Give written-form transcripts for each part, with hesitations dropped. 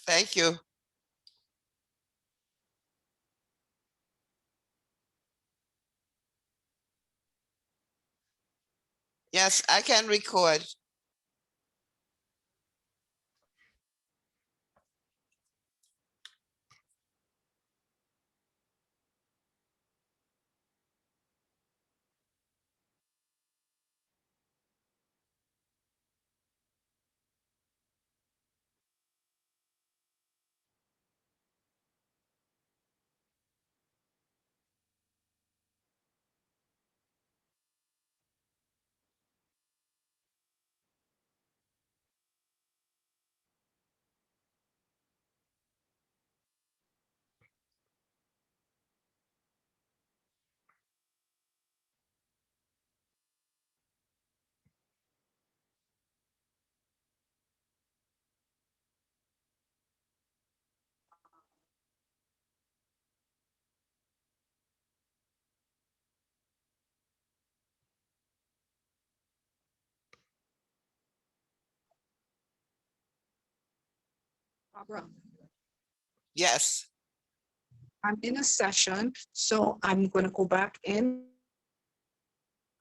Thank you. Yes, I can record. Barbara, Yes. I'm in a session, so I'm going to go back in,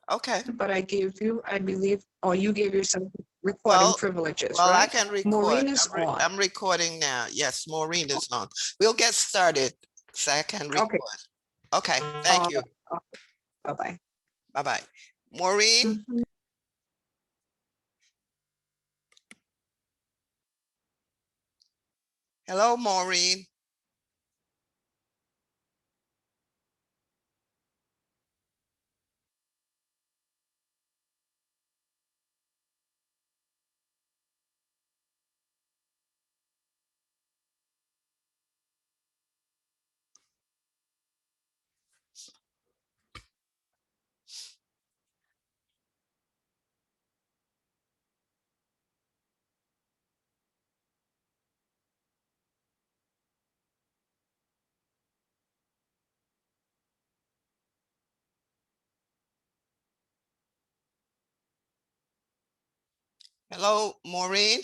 Okay. but I gave you, I believe, or you gave yourself recording Well, privileges, well, I right? can record. Maureen is on. I'm recording now. Yes, Maureen is on. We'll get started so I can record. Okay. Okay, thank you. Bye-bye. Bye-bye. Maureen, hello, Maureen. Hello, Maureen.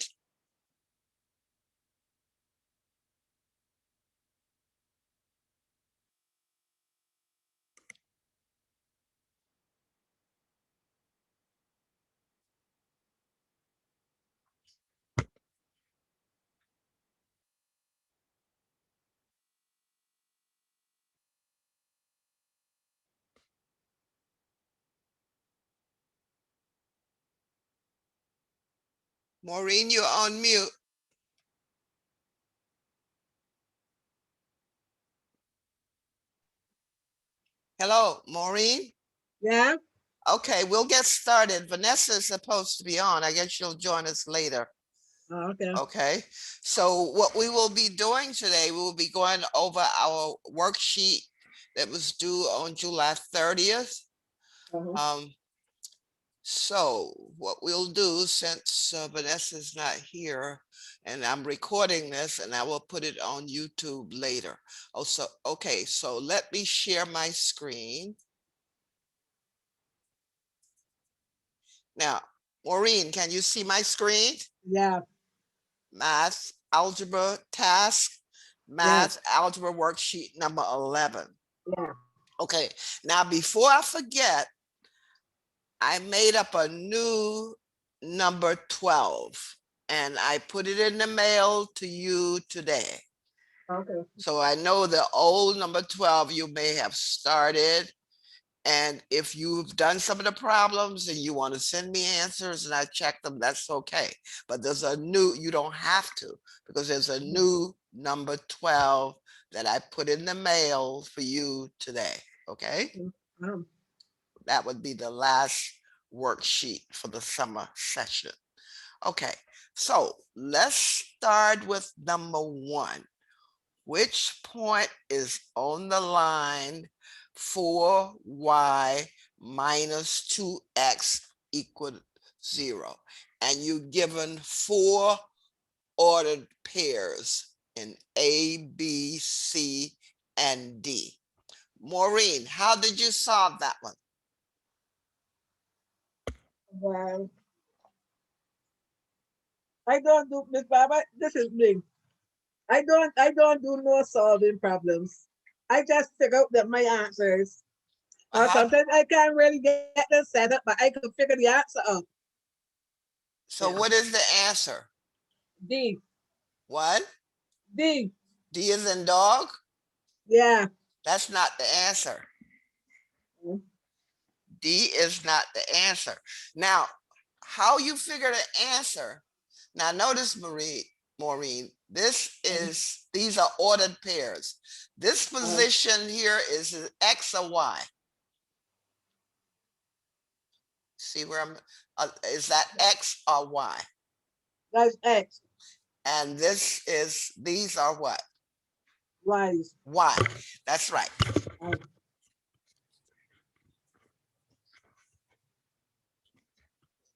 Maureen, you're on mute. Hello, Maureen. Yeah. Okay, we'll get started. Vanessa is supposed to be on. I guess she'll join us later. Oh, okay. Okay, so what we will be doing today, we will be going over our worksheet that was due on July 30th. Um, so what we'll do, since Vanessa's not here, and I'm recording this and I will put it on YouTube later. Also, okay, so let me share my screen. Now, Maureen, can you see my screen? Yeah. Math, algebra, task, math, algebra worksheet number 11. Yeah. Okay, now before I forget, I made up a new number 12 and I put it in the mail to you today. Okay. So I know the old number 12 you may have started. And if you've done some of the problems and you want to send me answers and I check them, that's okay. But there's a new, you don't have to, because there's a new number 12 that I put in the mail for you today. Okay. That would be the last worksheet for the summer session. Okay, so let's start with number 1. Which point is on the line 4y minus 2x equal 0? And you're given 4 ordered pairs in A, B, C, and D. Maureen, how did you solve that one? Well, I don't do Miss Baba. This is me. I don't do no solving problems. I just figure out that my answers. How, Sometimes I can't really get them set up, but I can figure the answer out. so Yeah. what is the answer? D. What? D. D is in dog? Yeah. That's not the answer. D is not the answer. Now, how you figure the answer? Now, notice, Maureen, these are ordered pairs. This position here is X or Y. See where I'm, is that X or Y? That's X. And these are what? Y's. Y. That's right.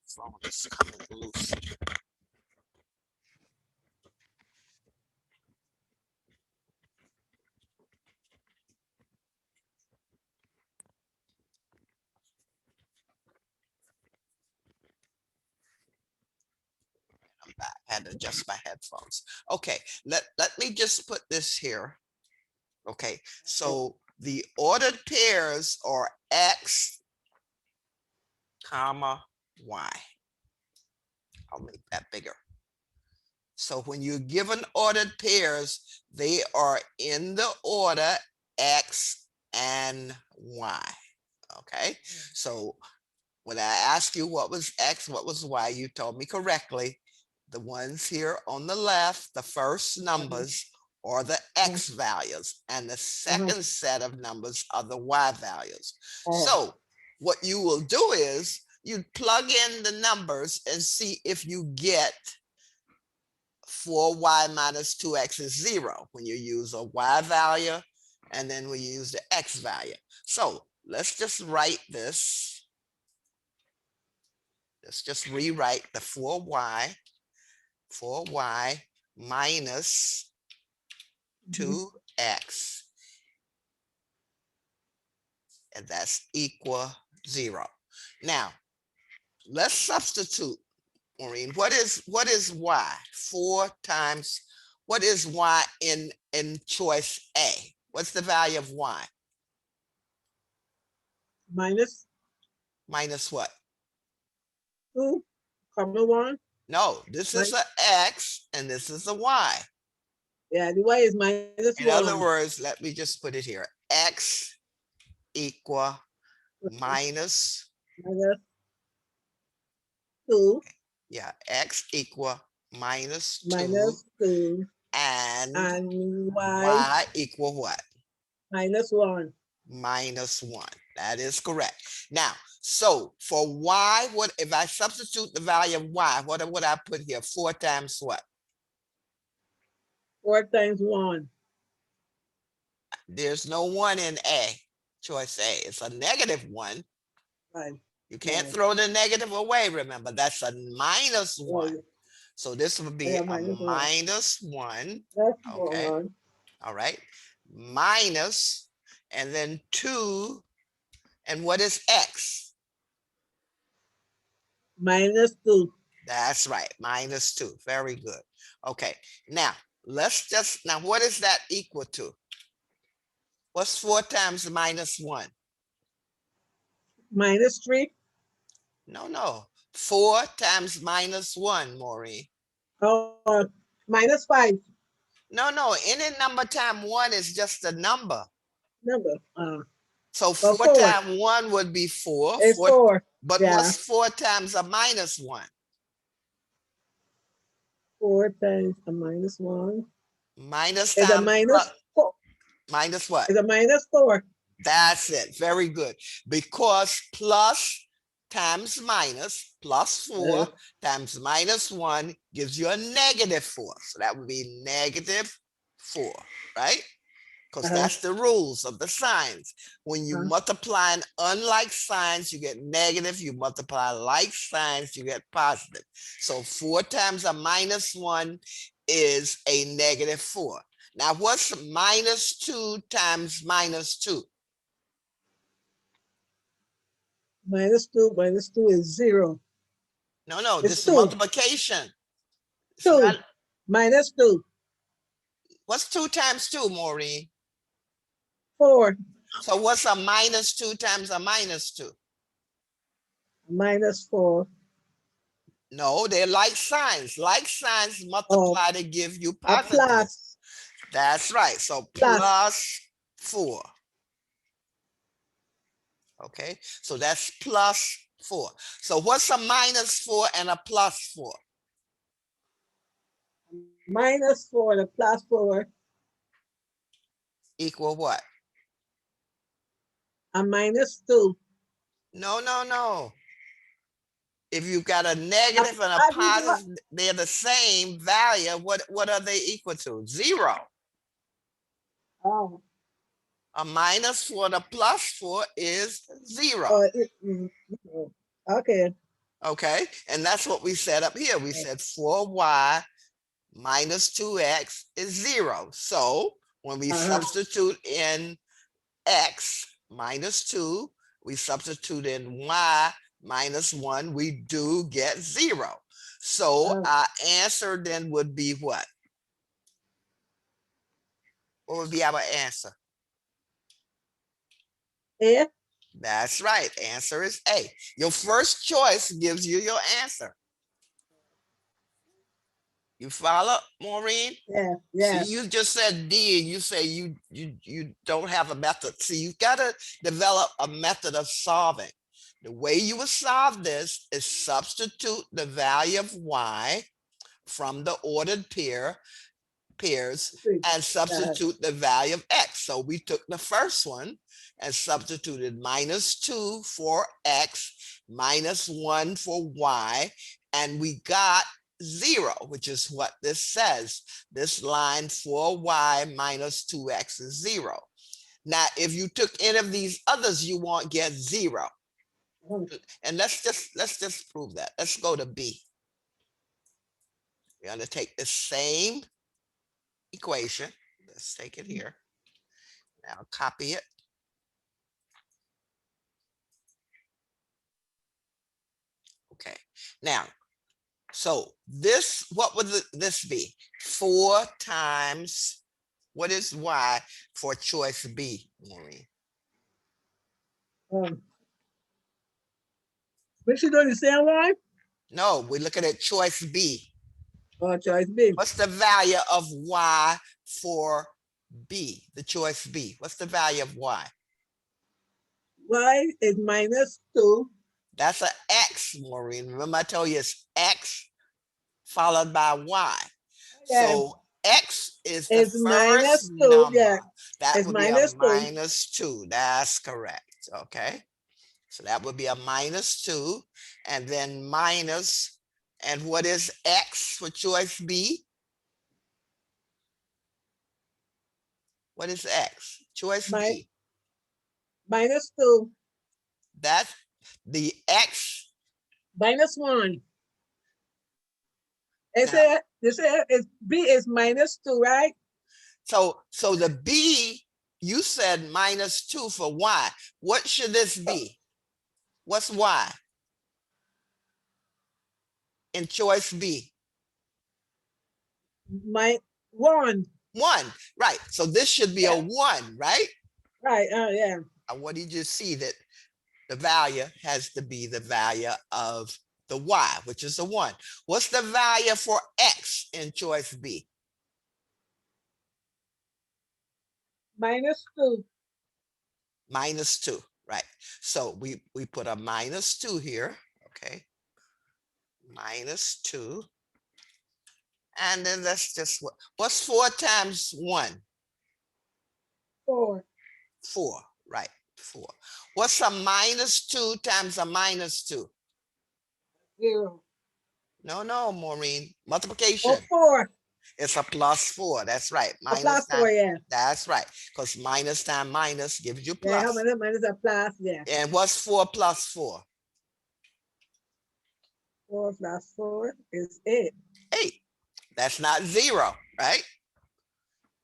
Phone is coming loose. I'm back. I had to adjust my headphones. Okay, let me just put this here. Okay, so the ordered pairs are X, comma, Y. I'll make that bigger. So when you're given ordered pairs, they are in the order X and Y. Okay, so when I asked you what was X, what was Y, you told me correctly. The ones here on the left, the first numbers are the X values, and the second set of numbers are the Y values. So what you will do is you plug in the numbers and see if you get 4y minus 2x is 0 when you use a y value, and then we use the x value. So let's just write this. Let's just rewrite the 4y minus 2x, and that's equal 0. Now, let's substitute, Maureen. What is y? 4 times, what is y in choice A? What's the value of y? Minus Minus what? 2, comma 1. No, this is a x and this is a y. Yeah, the Y is minus In 1. other words, let me just put it here. X equal minus, Minus 2. yeah, x equal minus 2, Minus 2. and And Y y equal what? minus 1. Minus 1. That is correct. Now, so for y, what if I substitute the value of y, what would I put here? 4 times what? 4 times 1. There's no 1 in A, choice A. It's a negative 1. Right. You can't Right. throw the negative away, remember. That's a minus 1. Right. So this would be Yeah, a minus 1. minus 1. That's Okay. 1. All right. Minus, and then 2. And what is x? Minus 2. That's right. Minus 2. Very good. Okay. Now, now what is that equal to? What's 4 times minus 1? Minus 3. No. 4 times minus 1, Maureen. Minus 5. No. Any number time 1 is just a number. Number. So Well, 4 4. times 1 would be 4. It's 4. But Yeah. what's 4 times a minus 1? 4 times a minus 1. Minus Is a times minus 4. minus what? Is a minus 4. That's it. Very good. Because plus times minus, plus 4 times minus 1 gives you a negative 4. So that would be negative 4, right? Because that's the rules of the signs. When you multiply unlike signs, you get negative. You multiply like signs, you get positive. So 4 times a minus 1 is a negative 4. Now, what's minus 2 times minus 2? Minus 2 is 0. No, It's this is 2. multiplication. It's 2. not Minus 2. What's 2 times 2, Maureen? 4 So what's a minus 2 times a minus 2? minus 4. No, they're like signs. Like signs multiply to give you A positive. plus. That's right. So Plus. plus 4. Okay, so that's plus 4. So what's a minus 4 and a plus 4? Minus 4 to plus 4. Equal what? A minus 2. No, no, no. If you've got a negative and a I did not- positive, they're the same value. What are they equal to? 0. Oh, A minus 4 and a plus 4 is 0. okay. Okay, and that's what we set up here. We said 4y minus 2x is 0. So when we substitute in x minus 2, we substitute in y minus 1, we do get 0. So our answer then would be what? What would be our answer? A. That's right. Answer is A. Your first choice gives you your answer. You follow, Maureen? Yeah, yeah. See, you just said D and you say you don't have a method. See, you've got to develop a method of solving. The way you would solve this is substitute the value of y from the ordered pairs and substitute the value of x. So we took the first one and substituted -2 for x, -1 for y, and we got 0, which is what this says. This line 4y minus 2x is 0. Now, if you took any of these others, you won't get 0. And let's just prove that. Let's go to B. We're going to take the same equation. Let's take it here. Now copy it. Okay. Now, so this, what would this be? 4 times, what is y for choice B, Maureen? Which you doing the same one? No, we're looking at choice B. Oh, choice B. What's the value of y for B, the choice B? What's the value of y? Y is -2. That's an x, Maureen. Remember I told you it's x followed by y. Yeah. So x is the It's first -2, number. yeah. That It's would be a -2. -2. That's correct. Okay. So that would be a -2. And then minus, and what is x for choice B? What is x? Choice B. -2. That's the x. -1. It Now, said, you said it's B is -2, right? so the B, you said -2 for y. What should this be? What's y in choice B? My 1. 1, right? So this should be a 1, right? Right, yeah. And what did you see that the value has to be the value of the y, which is a 1. What's the value for x in choice B? -2. -2, right? So we put a -2 here, okay? -2. And then that's just what's 4 times 1? 4. 4, right? 4. What's a -2 times a -2? 0. No, Maureen. Multiplication. Oh, 4. It's a +4. That's right. A +4, yeah. That's right. Because minus times minus gives you Yeah, plus. minus a plus, yeah. And what's 4 plus 4? 4 plus 4 is 8. 8. That's not 0, right?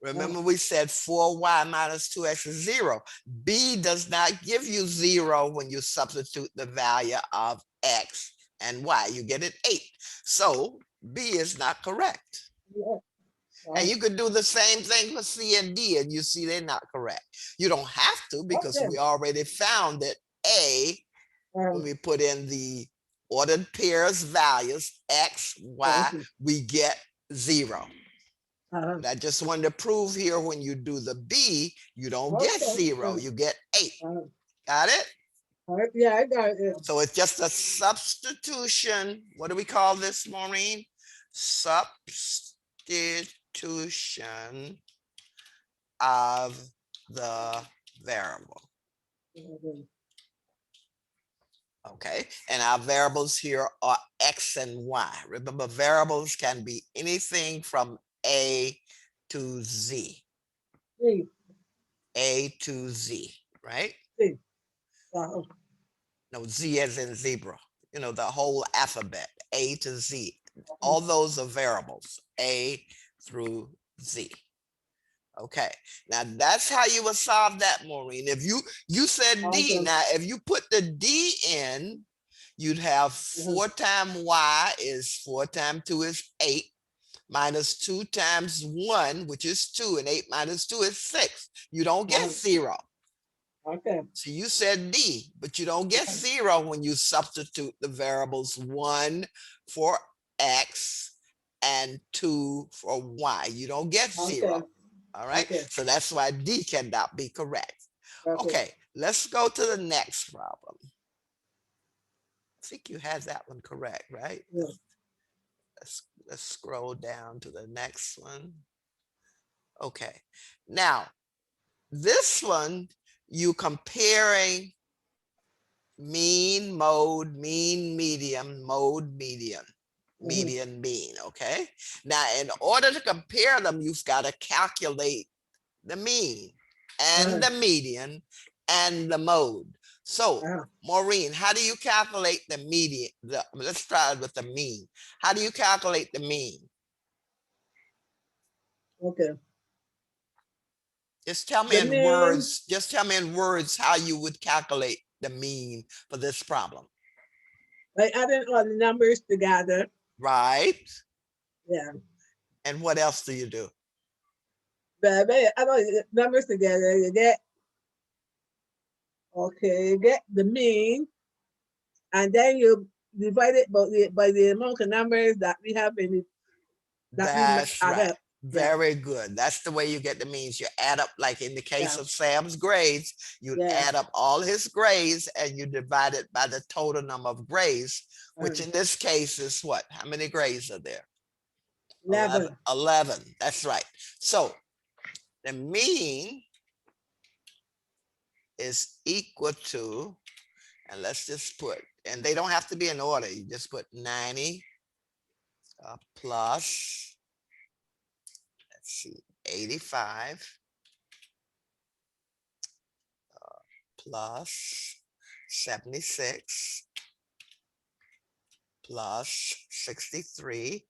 Remember we said 4y minus 2x is 0. B does not give you 0 when you substitute the value of x and y. You get an 8. So B is not correct. Yeah. And you could do the same thing for C and D, and you see they're not correct. You don't have to, because Okay. we already found that A, when we put in the ordered pairs values, X, Y, Okay. we get 0. Uh-huh. And I just wanted to prove here, when you do the B, you don't get Okay. 0, you get 8. Uh, Got it? all right. Yeah, I got it. Yeah. So it's just a substitution. What do we call this, Maureen? Substitution of the variable. Okay. Okay, and our variables here are X and Y. Remember, variables can be anything from A to Z. See, A to Z, right? see. Uh-huh. No, Z as in zebra. You know, the whole alphabet, A to Z. All those are variables, A through Z. Okay, now that's how you would solve that, Maureen. If you said D, Okay. now if you put the D in, you'd have 4 times Y is 4 times 2 is 8, minus 2 times 1, which is 2, and 8 minus 2 is 6. You don't get 0. Okay. So you said D, but you don't get 0 when you substitute the variables 1 for X and 2 for Y. You don't get 0. Okay. All right. Okay. So that's why D cannot be correct. Okay. Okay, let's go to the next problem. I think you had that one correct, right? Yeah. Let's scroll down to the next one. Okay, now this one, you comparing mean, mode, mean, median, mode, median, median, mean. Okay, now in order to compare them, you've got to calculate the mean and the median and the mode. So Maureen, how do you calculate the median? Let's start with the mean. How do you calculate the mean? Okay. Just tell me The in mean, words, just tell me in words how you would calculate the mean for this problem. by adding all the numbers together. Right? Yeah. And what else do you do? But by adding all the numbers together, you get, okay, you get the mean, and then you divide it by the amount of numbers that we have in it, that we That's add right. up. Very good. That's the way you get the means. You add up, like in the case Yeah. of Sam's grades, you Yeah. add up all his grades and you divide it by the total number of grades, which in this case is what? How many grades are there? 11. 11. That's right. So the mean is equal to, and let's just put, and they don't have to be in order. You just put 90 plus, let's see, 85 plus 76 plus 63.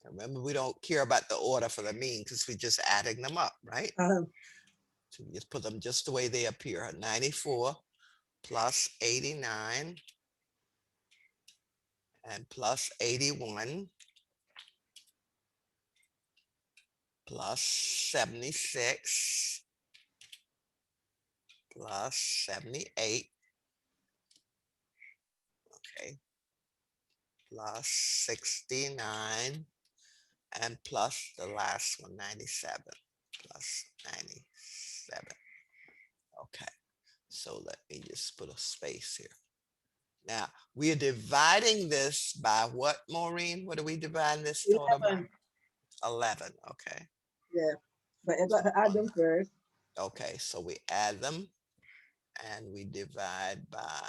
Remember, we don't care about the order for the mean because we're just adding them up, right? So we just put them just the way they appear. 94 plus 89 and plus 81 plus 76 plus 78, okay, plus 69 and plus the last one, 97, plus 97. Okay, so let me just put a space here. Now, we are dividing this by what, Maureen? What are we dividing this total by? 11, okay. Yeah, but I got to add them first. Okay, so we add them and we divide by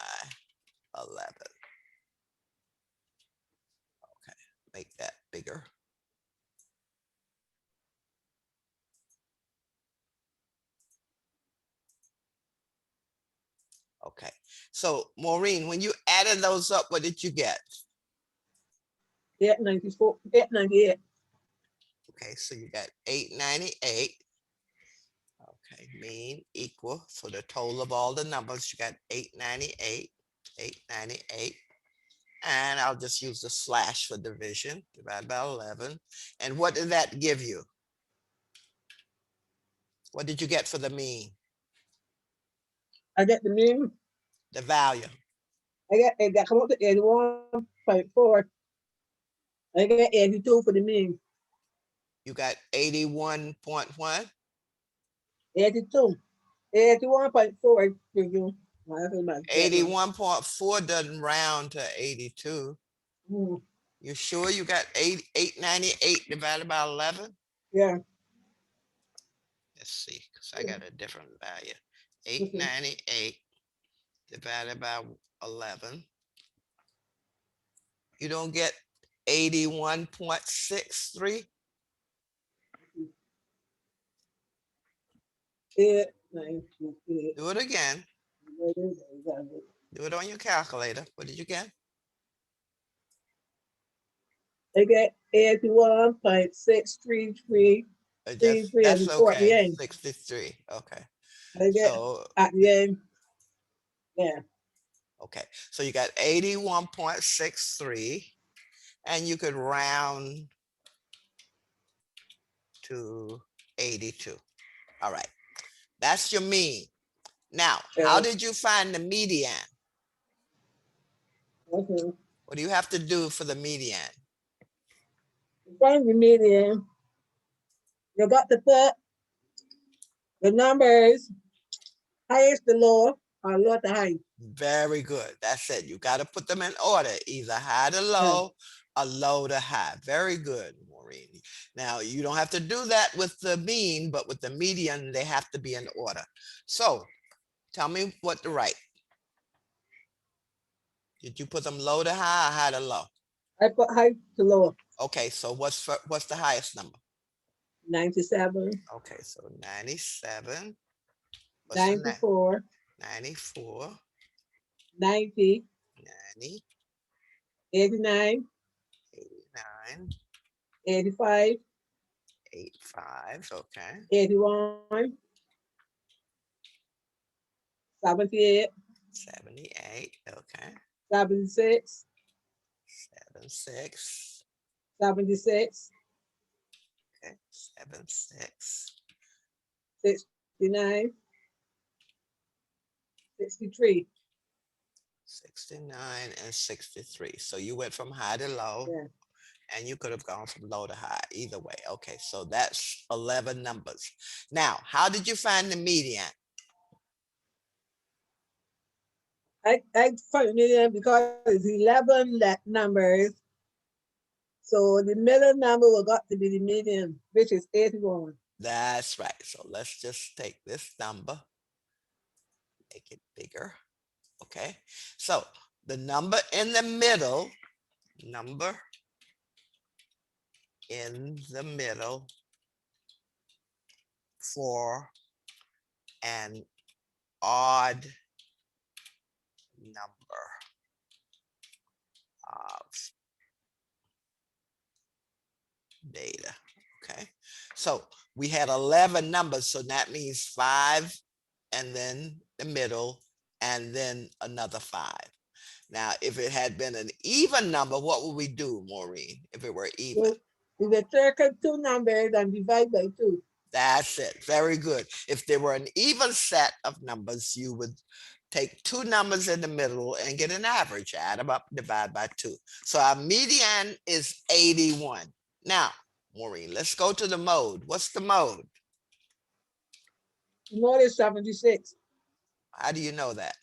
11. Okay, make that bigger. Okay, so Maureen, when you added those up, what did you get? 894, 898. Okay, so you got 898. Okay, mean equal, so the total of all the numbers, you got 898, 898. And I'll just use the slash for division, divided by 11. And what did that give you? What did you get for the mean? I get the mean. The value. I got come up to 81.4. I get 82 for the mean. You got 81 point what? 82. 81.4 for you. 81.4 doesn't round to 82. Mm, You sure you got 898 divided by 11? yeah. Let's see, because I got a different value. Okay. 898 divided by 11. You don't get 81.63? 8, 9, 2, 8. Do it again. Do it on your calculator. What did you get? I get 81.633 That's and 4 at the okay. end. 63. Okay. I get So, at the end. Yeah. okay. So you got 81.63, and you could round to 82. All right. That's your mean. Now, how did you find the median? Okay. What do you have to do for the median? Find the median. You got to put the numbers highest to low or low to high. Very good. That's it. You got to put them in order, either high to low or low to high. Very good, Maureen. Now, you don't have to do that with the mean, but with the median, they have to be in order. So, tell me what to write. Did you put them low to high or high to low? I put high to low. Okay, so what's the highest number? 97, Okay, so 97. What's the 94, 94, 90, 90, 89, 89, 85, 85. Okay, 81, 78, 78. Okay, 76, 76. 76, Okay, 76. 69, 63. 69 and 63. So you went from high to low, Yeah. and you could have gone from low to high either way. Okay, so that's 11 numbers. Now, how did you find the median? I find median because it's 11 numbers. So the middle number will got to be the median, which is 81. That's right. So let's just take this number, make it bigger. Okay, so the number in the middle, number in the middle for an odd number of data. Okay, so we had 11 numbers, so that means 5 and then the middle and then another 5. Now, if it had been an even number, what would we do, Maureen, if it were even? So we will circle two numbers and divide by 2. That's it. Very good. If there were an even set of numbers, you would take two numbers in the middle and get an average, add them up, divide by 2. So our median is 81. Now, Maureen, let's go to the mode. What's the mode? More than 76. How do you know that?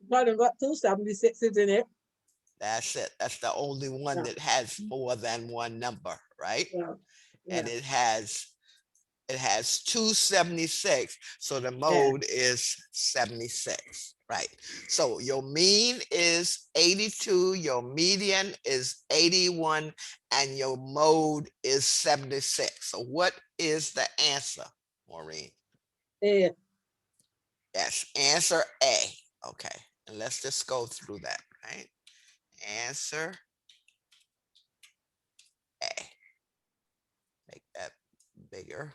But I got two 76s in it. That's it. That's the only one that has more than one number, right? Yeah. And Yeah. it has 276, so the mode is 76, right? So your mean is 82, your median is 81, and your mode is 76. So what is the answer, Maureen? Yeah. Yes, answer A. Okay, and let's just go through that, right? Answer A. Make that bigger.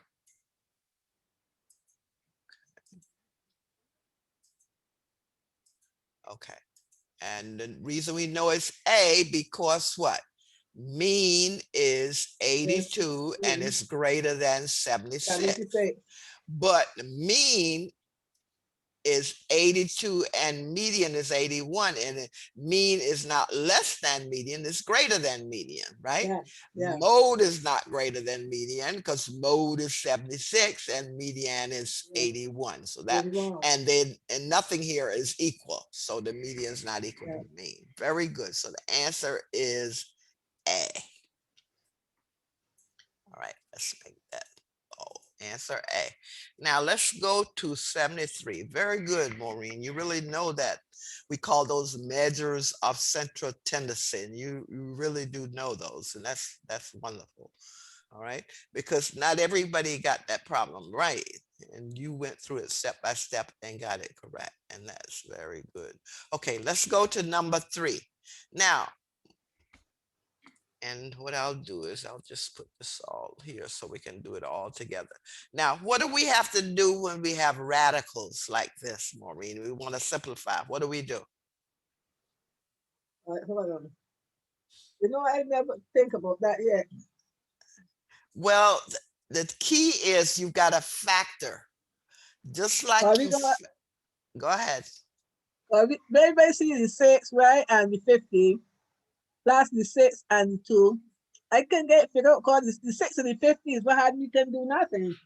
Okay. And the reason we know it's A, because what? Mean is 82 and it's greater than 76. 76. But the mean is 82 and median is 81, and mean is not less than median, it's greater than median, right? Yeah, yeah. Mode is not greater than median because mode is 76 and median is 81. So that, 81. and nothing here is equal. So the median is not equal to the mean. Very good. So the answer is A. All right, let's make that. Answer A. Now let's go to 73. Very good, Maureen. You really know that. We call those measures of central tendency, and you really do know those, and that's wonderful. All right, because not everybody got that problem right, and you went through it step by step and got it correct, and that's very good. Okay, let's go to number 3. Now, and what I'll do is I'll just put this all here so we can do it all together. Now, what do we have to do when we have radicals like this, Maureen? We want to simplify. What do we do? All right, hold on. You know, I never think about that yet. Well, the key is you've got a factor. Just like Are we you, gonna, go ahead. very basically the 6, right, and the 50, plus the 6 and the 2. I can get figured out because the 6 and the 50 is what we can do nothing.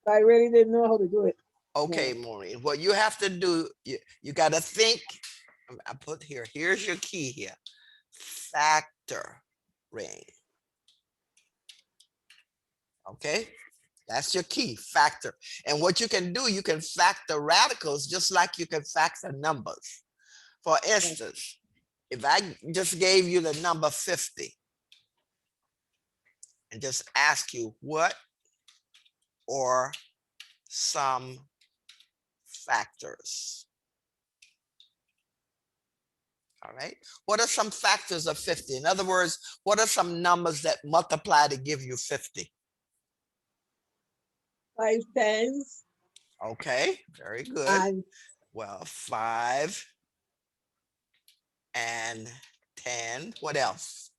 I really didn't know how to do it. Okay, Maureen, what you have to do, you got to think. I put here, here's your key here. Factor ring. Okay, that's your key, factor. And what you can do, you can factor radicals just like you can factor numbers. For instance, if I just gave you the number 50 and just ask you what are some factors? All right, what are some factors of 50? In other words, what are some numbers that multiply to give you 50? 5 tens. Okay, very good. And Well, 5 and 10. What else?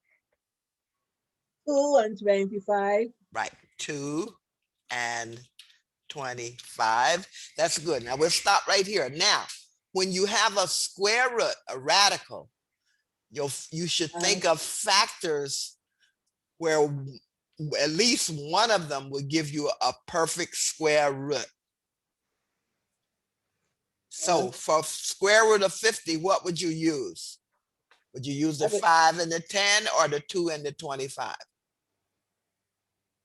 2 and 25. Right, 2 and 25. That's good. Now we'll stop right here. Now, when you have a square root, a radical, you should think of factors where at least one of them will give you a perfect square root. So for square root of 50, what would you use? Would you use the 5 and the 10 or the 2 and the 25?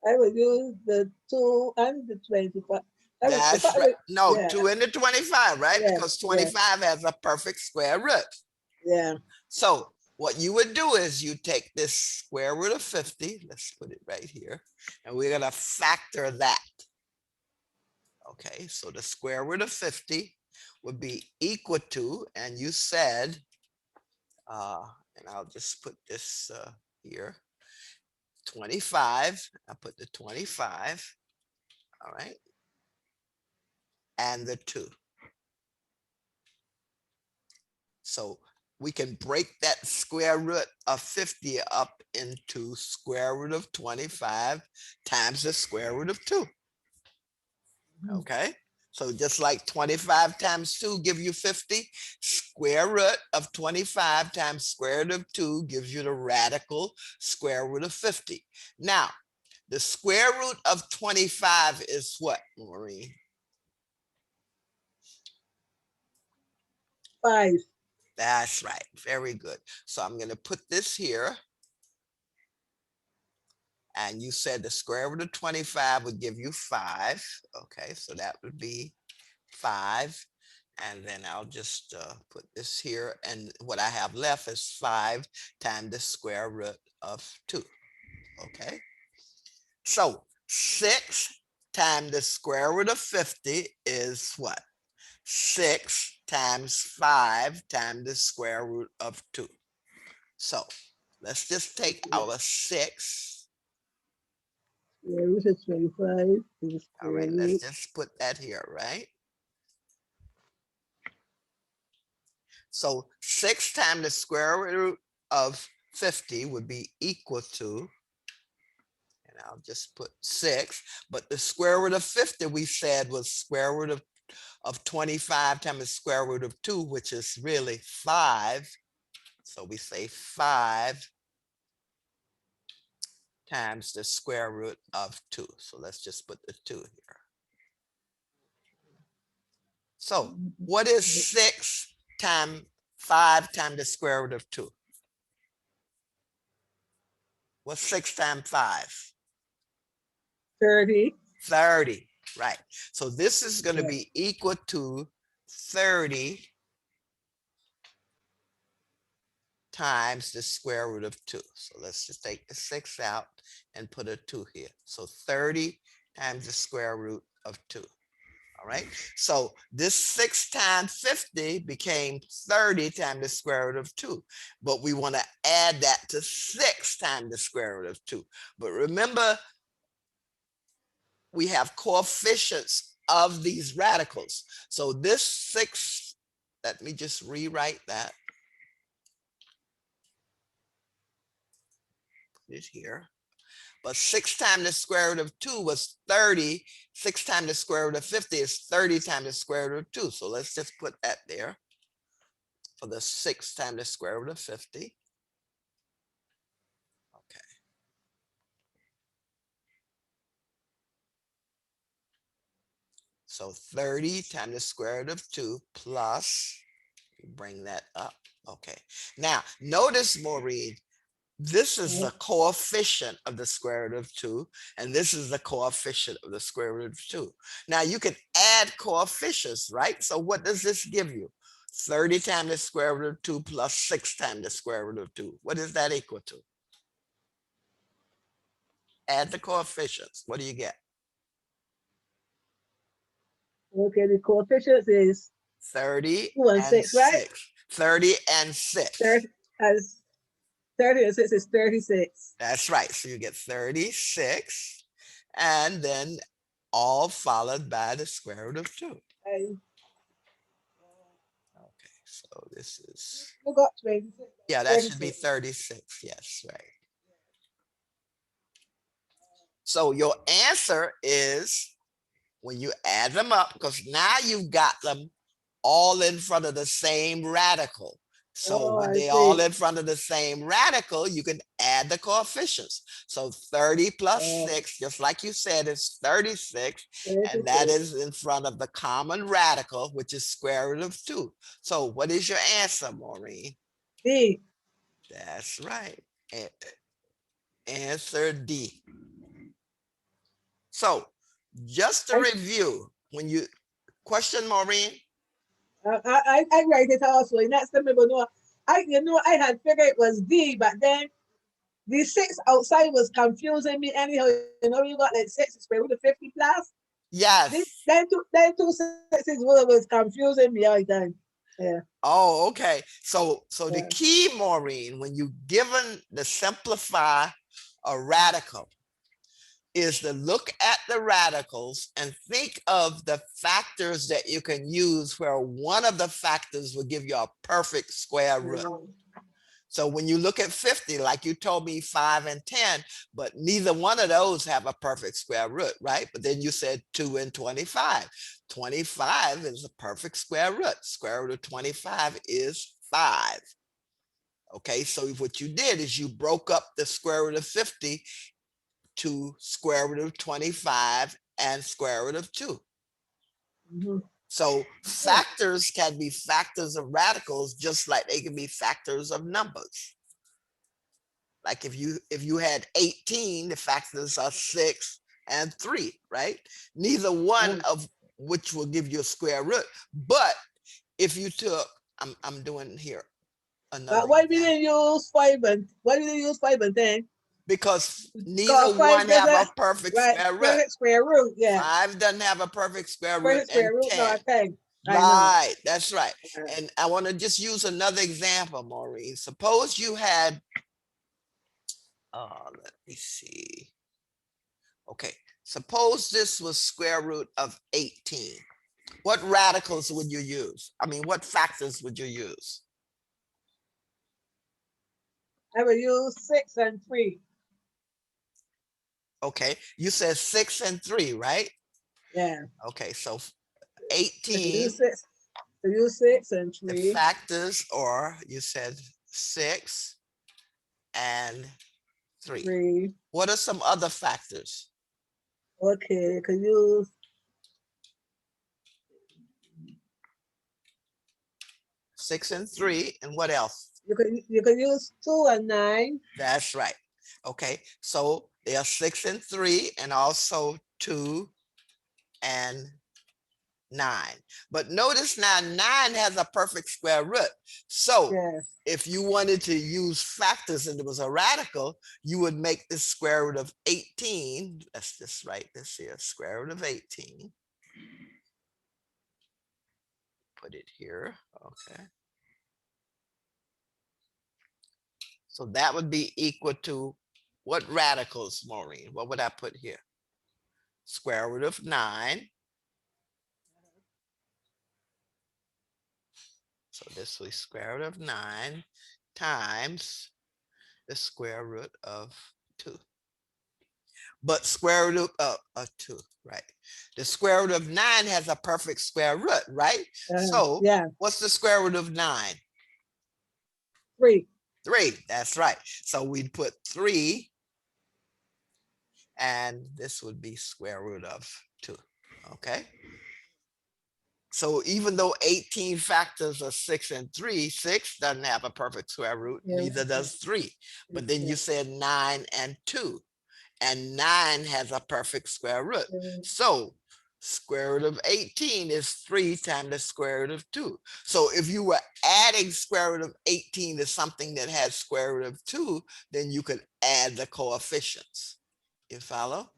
I would use the 2 and the 25. That's right. No, yeah. 2 and the 25, right? Yeah, Because 25 has a perfect square root. Yeah. So what you would do is you take this square root of 50, let's put it right here, and we're gonna factor that. Okay, so the square root of 50 would be equal to, and you said, and I'll just put this here, 25, I put the 25, all right, and the 2. So we can break that square root of 50 up into square root of 25 times the square root of 2. Okay, so just like 25 times 2 give you 50, square root of 25 times square root of 2 gives you the radical square root of 50. Now, the square root of 25 is what, Maureen? 5. That's right. Very good. So I'm going to put this here. And you said the square root of 25 would give you 5. Okay, so that would be 5. And then I'll just put this here. And what I have left is 5 times the square root of 2. Okay. So 6 times the square root of 50 is what? 6 times 5 times the square root of 2. So let's just take our 6. Square root of 25. All right, let's just put that here, right? So 6 times the square root of 50 would be equal to, and I'll just put 6, but the square root of 50 we said was square root of 25 times the square root of 2, which is really 5. So we say 5 times the square root of 2. So let's just put the 2 here. So what is 6 times 5 times the square root of 2? What's 6 times 5? 30. 30, right. So this is going to Yeah. be equal to 30 times the square root of 2. So let's just take the 6 out and put a 2 here. So 30 times the square root of 2. All right. So this 6 times 50 became 30 times the square root of 2. But we want to add that to 6 times the square root of 2. But remember, we have coefficients of these radicals. So this 6, let me just rewrite that. Put it here. But 6 times the square root of 2 was 30. 6 times the square root of 50 is 30 times the square root of 2. So let's just put that there for the 6 times the square root of 50. Okay. So 30 times the square root of 2 plus, bring that up. Okay. Now, notice, Maureen, this is the coefficient of the square root of 2, and this is the coefficient of the square root of 2. Now, you can add coefficients, right? So what does this give you? 30 times the square root of 2 plus 6 times the square root of 2. What is that equal to? Add the coefficients. What do you get? Okay, the coefficients is 30 2 and and 6, right? 6. 30 and 6. 30 as 30 and 6 is 36. That's right. So you get 36, and then all followed by the square root of 2. And Okay, so this is, you got 26. yeah, that should be 36. 36. Yes, right. So your answer is, when you add them up, because now you've got them all in front of the same radical. So Oh, when I they all see. in front of the same radical, you can add the coefficients. So 30 plus 6, just like you said, is 36. And that 36. is in front of the common radical, which is square root of 2. So what is your answer, Maureen? D. That's right. Answer D. So just to review, when you question, Maureen? I write it also. And that's the people know. I had figured it was D, but then the 6 outside was confusing me anyhow. You got like 6 square root of 50 plus. Yes. Then two sixes was confusing me all the time. Yeah. Oh, okay. So the Yeah. key, Maureen, when you given the simplify a radical, is to look at the radicals and think of the factors that you can use where one of the factors will give you a perfect square root. So when you look at 50, like you told me 5 and 10, but neither one of those have a perfect square root, right? But then you said 2 and 25. 25 is a perfect square root. Square root of 25 is 5. Okay, so what you did is you broke up the square root of 50 to square root of 25 and square root of 2. Mm-hmm. So factors can be factors of radicals just like they can be factors of numbers. Like if you had 18, the factors are 6 and 3, right? Neither one of which will give you a square root. But if you took, I'm doing here another. But why did you use 5 and 10? Because neither one have a perfect square root. Perfect square root, yeah. 5 doesn't have a perfect square root, Perfect square and root, 10. not 10. Right, that's right. And I want to just use another example, Maureen. Suppose you had, let me see. Okay, suppose this was square root of 18. What radicals would you use? I mean, what factors would you use? I will use 6 and 3. Okay, you said 6 and 3, right? Yeah. Okay, so So 18, use 6. So use 6 and the 3. factors are, you said 6 and 3. 3. What are some other factors? Okay, you can use 6 and 3, and what else? you can use 2 and 9. That's right. Okay, so they are 6 and 3, and also 2 and 9. But notice now 9 has a perfect square root. So Yes. if you wanted to use factors and it was a radical, you would make the square root of 18. Let's just write this here, square root of 18. Put it here, okay. So that would be equal to what radicals, Maureen? What would I put here? Square root of 9. So this will be square root of 9 times the square root of 2. But square root of 2, right? The square root of 9 has a perfect square root, right? So Yeah. what's the square root of 9? 3. 3, that's right. So we'd put 3, and this would be square root of 2, okay? So even though 18 factors are 6 and 3, 6 doesn't have a perfect square root, Yeah. neither does 3. But then you said 9 and 2, and 9 has a perfect square root. So square root of 18 is 3 times the square root of 2. So if you were adding square root of 18 to something that has square root of 2, then you could add the coefficients. You follow?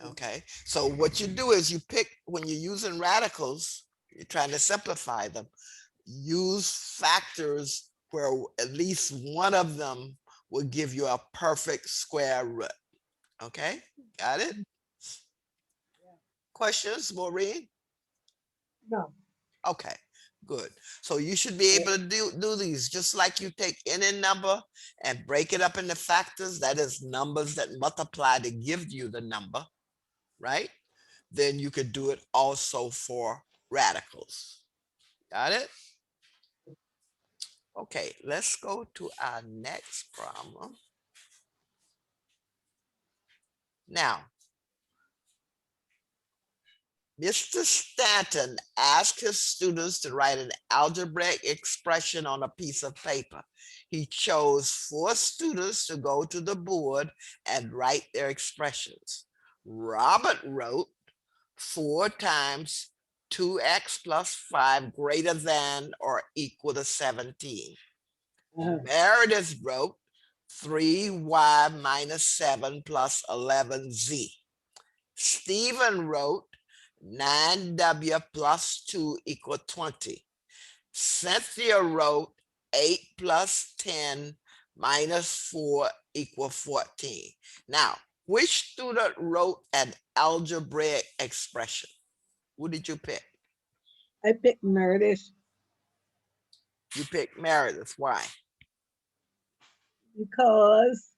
Okay, so what you do is you pick, when you're using radicals, you're trying to simplify them, use factors where at least one of them will give you a perfect square root. Okay, got it? Questions, Maureen? No. Okay, good. So you should be able to do these just like you take any number and break it up into factors, that is numbers that multiply to give you the number, right? Then you could do it also for radicals. Got it? Okay, let's go to our next problem. Now, Mr. Stanton asked his students to write an algebraic expression on a piece of paper. He chose 4 students to go to the board and write their expressions. Robert wrote 4 times 2x plus 5 greater than or equal to 17. Meredith wrote 3y minus 7 plus 11z. Stephen wrote 9w plus 2 equal 20. Cynthia wrote 8 plus 10 minus 4 equal 14. Now, which student wrote an algebraic expression? Who did you pick? I picked Meredith You picked Meredith. Why? because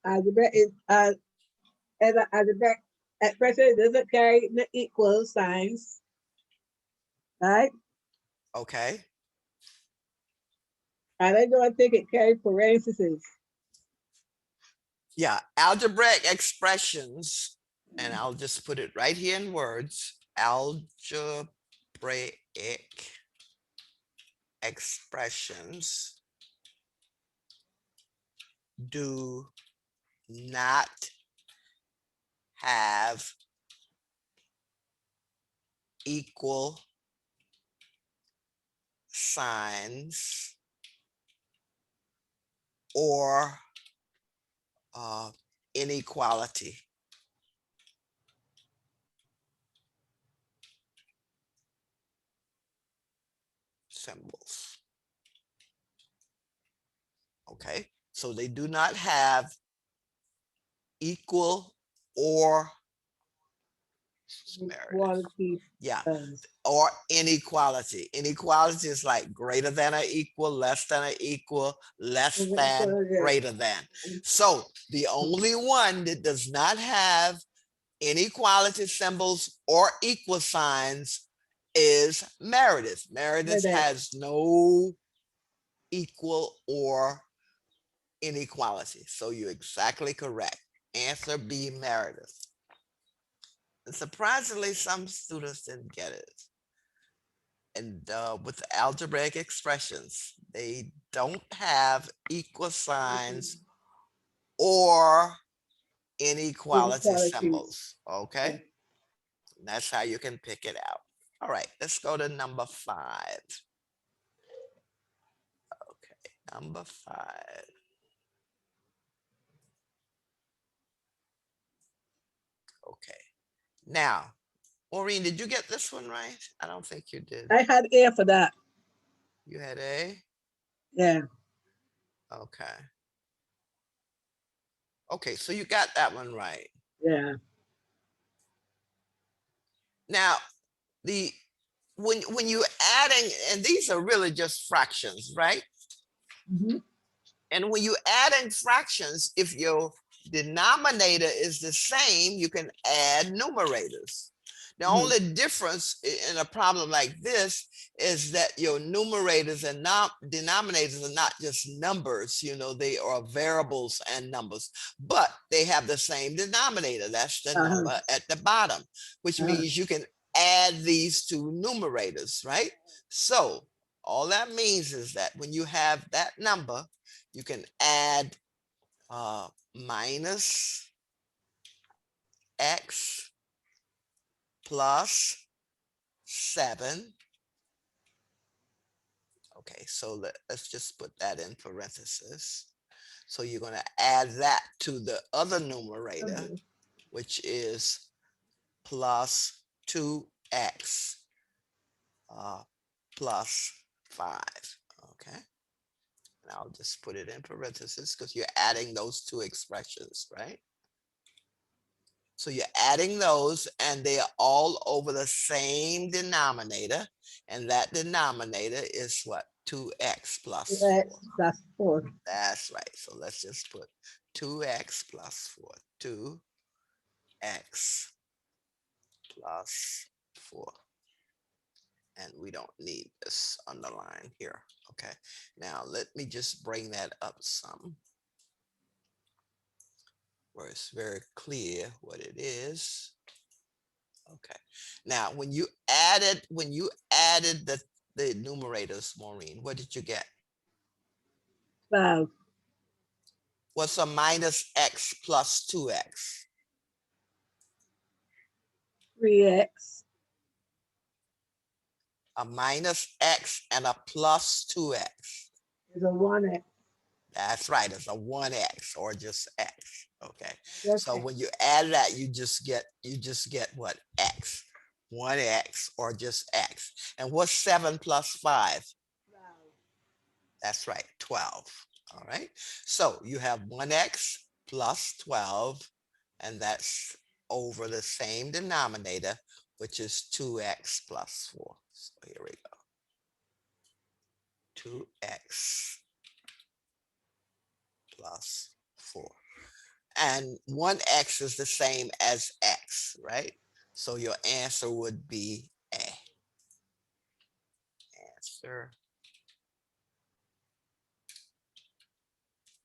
algebra is as an algebraic expression doesn't carry the equal signs, right? Okay. And I don't think it carries parentheses. Yeah, algebraic expressions, and I'll just put it right here in words. Algebraic expressions do not have equal signs or inequality. Symbols. Okay, so they do not have equal or Meredith. Quality. Yeah, or inequality. Inequality is like greater than or equal, less than or equal, less than, greater than. So the only one that does not have inequality symbols or equal signs is Meredith. Meredith has no equal or inequality. So you're exactly correct. Answer B, Meredith. And surprisingly, some students didn't get it. And with algebraic expressions, they don't have equal signs or inequality symbols. Okay, that's how you can pick it out. All right, let's go to number 5. Okay, number 5. Okay, now, Maureen, did you get this one right? I don't think you did. I had A for that. You had A? Yeah. Okay. Okay, so you got that one right. Yeah. Now, the when you adding, and these are really just fractions, right? Mhm. And when you adding fractions, if your denominator is the same, you can add numerators. The only difference in a problem like this is that your numerators and denominators are not just numbers, you know, they are variables and numbers, but they have the same denominator. That's the number at the bottom, which means you can add these two numerators, right? So all that means is that when you have that number, you can add minus x plus 7. Okay, so let's just put that in parentheses. So you're going to add that to the other numerator, which is plus 2x plus 5. Okay, and I'll just put it in parentheses because you're adding those two expressions, right? So you're adding those and they are all over the same denominator. And that denominator is what? 2x plus 4. Plus 4. That's right. So let's just put 2x plus 4. 2x plus 4. And we don't need this underline here. Okay. Now let me just bring that up some, where it's very clear what it is. Okay. Now, when you added the numerators, Maureen, what did you get? 12. What's a minus x plus 2x? 3x. A minus x and a plus 2x. Is a 1x. That's right. It's a 1x or just x. Okay. Just So X. when you add that, you just get what? X. 1x or just x. And what's 7 plus 5? 12. That's right, 12. All right. So you have 1x plus 12, and that's over the same denominator, which is 2x plus 4. So here we go. 2x plus 4. And 1x is the same as x, right? So your answer would be A. Answer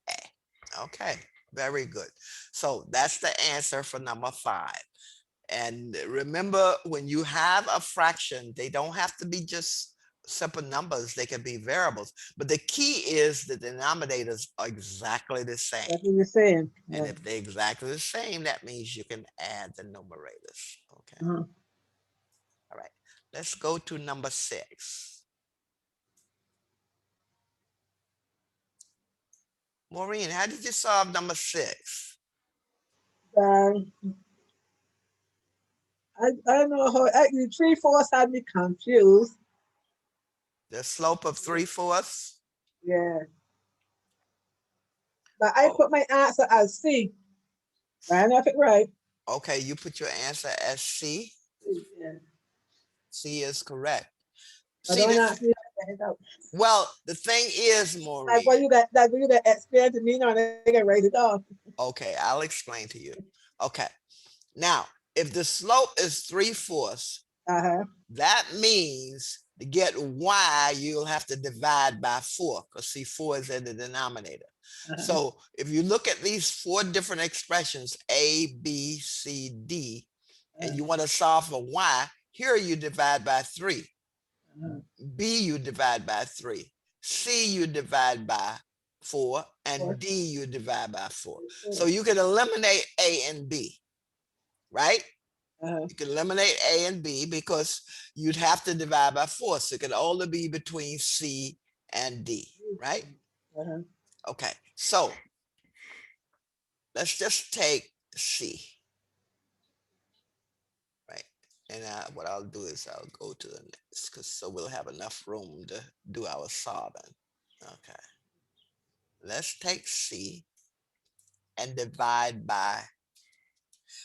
A. Okay, very good. So that's the answer for number 5. And remember, when you have a fraction, they don't have to be just simple numbers. They can be variables. But the key is the denominators are exactly the same. That's what you're saying. And if they're exactly the same, that means you can add the numerators. Okay. All right. Let's go to number 6. Maureen, how did you solve number 6? I don't know how, the 3/4 had me confused. The slope of 3/4? Yeah. But I put my answer as C. I don't know if it's right. Okay, you put your answer as C. Yeah. C is correct. I See don't this? ask me to get it out. Well, the thing is, Like Maureen. when you got like when you got experience to me now, they can write it off. Okay, I'll explain to you. Okay, now if the slope is 3/4, Uh-huh. that means to get y, you'll have to divide by 4, because see, 4 is in the denominator. Uh-huh. So if you look at these 4 different expressions, A, B, C, D, and you want to solve for y, here you divide by 3. Uh-huh. B you divide by 3. C you divide by 4. And Four. D you divide by 4. So Four. you can eliminate A and B, right? Uh-huh. You can eliminate A and B because you'd have to divide by 4. So it can only be between C and D, right? Uh-huh. Okay, so let's just take C, right? And what I'll do is I'll go to the next, because so we'll have enough room to do our solving. Okay, let's take C and divide by,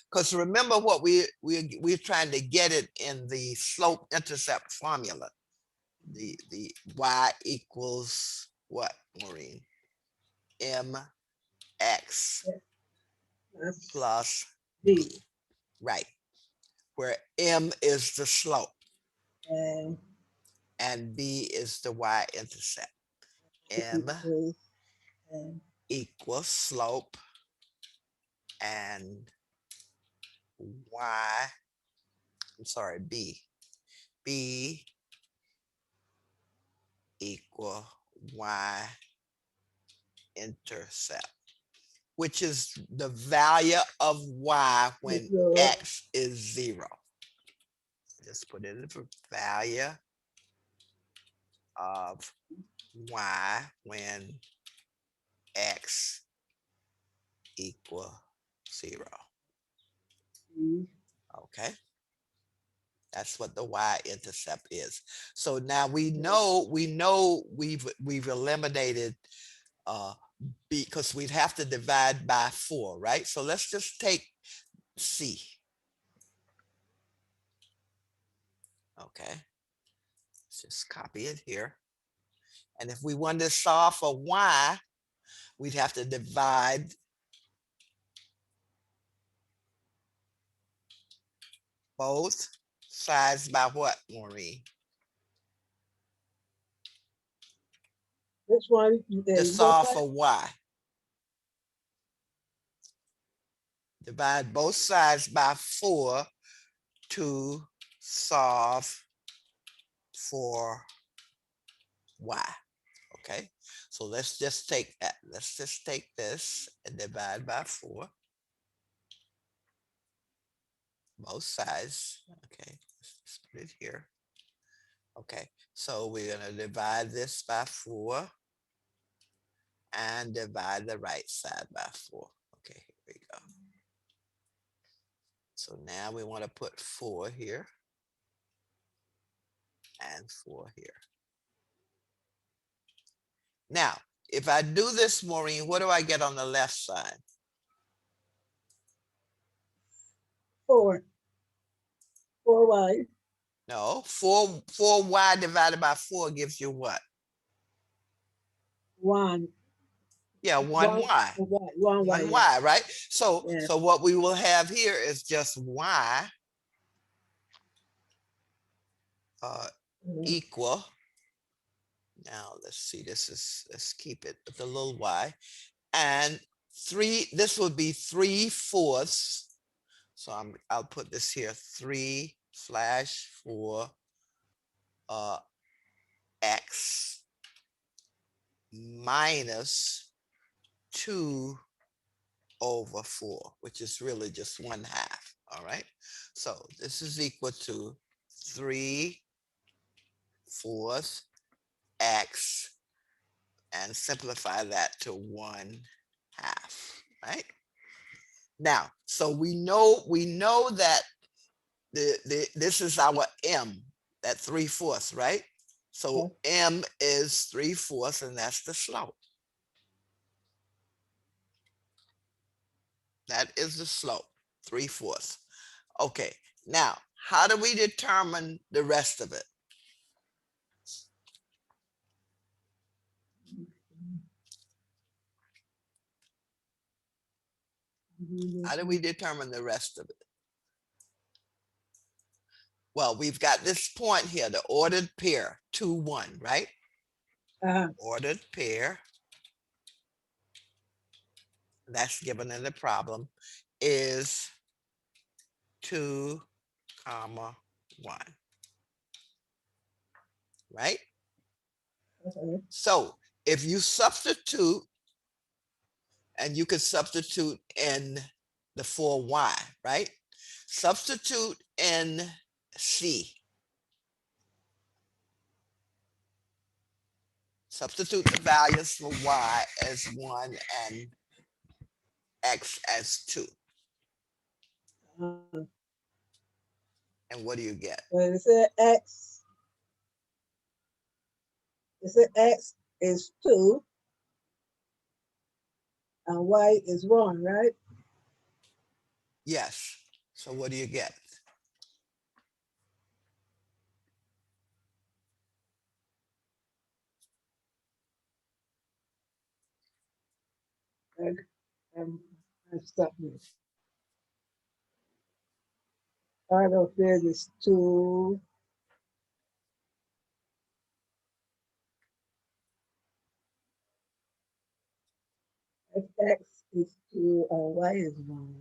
because remember what we're trying to get it in the slope intercept formula. The y equals what, Maureen? Mx That's plus B. b, right? Where m is the slope And and b is the y-intercept. M equals and equals slope and y, I'm sorry, b equal y-intercept, which is the value of y when zero. x is 0. Just put in the value of y when x equal 0. B. Okay, that's what the y-intercept is. So now we know we've eliminated because we'd have to divide by 4, right? So let's just take C. Okay, let's just copy it here. And if we wanted to solve for y, we'd have to divide both sides by what, Maureen? Which one? To Both solve sides? for y. Divide both sides by 4 to solve for y. Okay, so let's just take that. Let's just take this and divide by 4. Both sides. Okay, let's put it here. Okay, so we're going to divide this by 4 and divide the right side by 4. Okay, here we go. So now we want to put 4 here and 4 here. Now, if I do this, Maureen, what do I get on the left side? 4. 4y. No, 4y divided by 4 gives you what? 1. Yeah, 1y. 1y. 1y, right? So, Yeah. so what we will have here is just y equal. Now let's see, let's keep it with the little y. And 3, this would be 3/4. So I'll put this here, 3/4 x minus 2/4, which is really just 1/2. All right. So this is equal to 3/4 x, and simplify that to 1/2. Right. Now, so we know that this is our m, that 3/4, right? So m is 3/4, and that's the slope. That is the slope. 3/4. Okay, now how do we determine the rest of it? How do we determine the rest of it? Well, we've got this point here, the ordered pair, 2, 1, right? Ordered pair, that's given in the problem, is 2, 1, right? Okay. So if you substitute, and you could substitute in the 4y, right? Substitute in C. Substitute the values for y as 1 and x as 2. And what do you get? When it said X, it said X is 2 and Y is 1, right? Yes. So what do you get? And I'm stuck here. Part of it is 2. If X is 2 and Y is 1.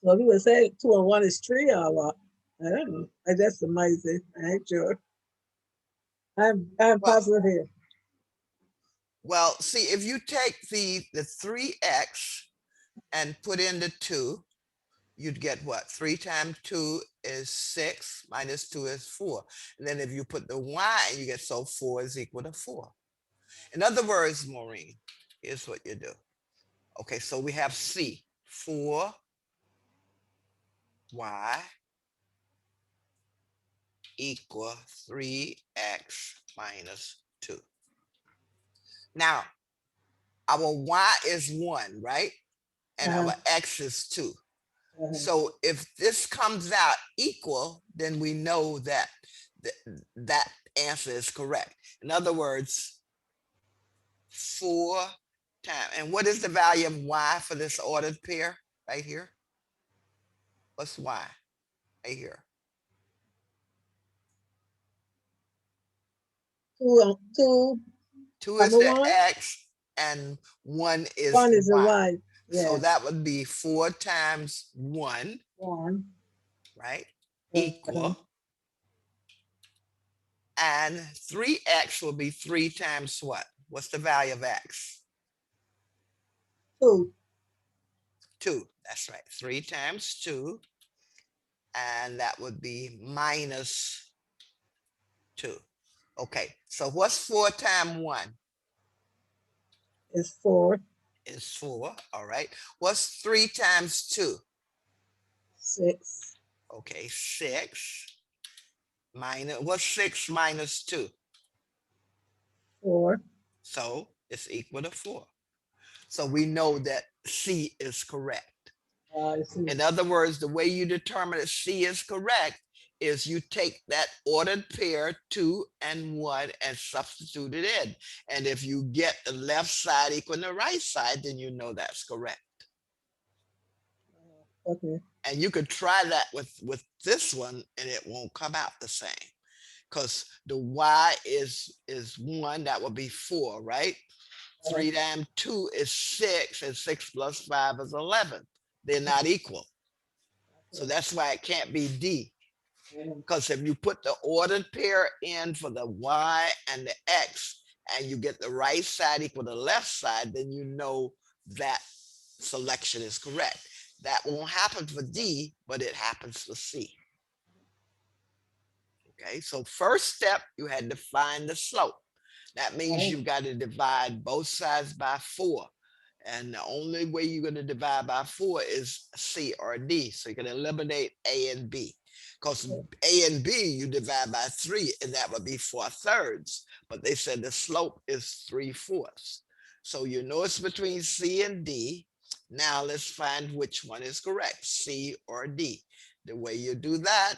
So we would say 2 and 1 is 3 or what? I don't know. That's amazing. I ain't sure. I'm Well, puzzled here. well, see, if you take the 3x and put in the 2, you'd get what? 3 times 2 is 6, minus 2 is 4. And then if you put the y, you get, so 4 is equal to 4. In other words, Maureen, here's what you do. Okay, so we have C, 4y equal 3x minus 2. Now, our y is 1, right? And our x is 2. So if this comes out equal, then we know that that answer is correct. In other words, 4 times, and what is the value of y for this ordered pair right here? What's y right here? 2 2 is the 1. x and 1 is 1 is a y. Y. So Yeah. that would be 4 times 1, 1. right? Equal. And 3x will be 3 times what? What's the value of x? 2. 2. That's right. 3 times 2. And that would be minus 2. Okay. So what's 4 times 1? Is 4. Is 4. All right. What's 3 times 2? 6. Okay. 6. Minus, what's 6 minus 2? 4. So it's equal to 4. So we know that C is correct. In other words, the way you determine that C is correct is you take that ordered pair 2 and 1 and substitute it in. And if you get the left side equal to the right side, then you know that's correct. Okay. And you could try that with this one and it won't come out the same. Because the y is 1, that would be 4, right? 3 times 2 is 6, and 6 plus 5 is 11. They're not equal. So that's why it can't be D. Because if you put the ordered pair in for the y and the x, and you get the right side equal to the left side, then you know that selection is correct. That won't happen for D, but it happens for C. Okay, so first step, you had to find the slope. That means you've got to divide both sides by 4. And the only way you're going to divide by 4 is C or D. So you can eliminate A and B. Because A and B, you divide by 3, and that would be 4/3. But they said the slope is 3/4. So you know it's between C and D. Now let's find which one is correct, C or D. The way you do that,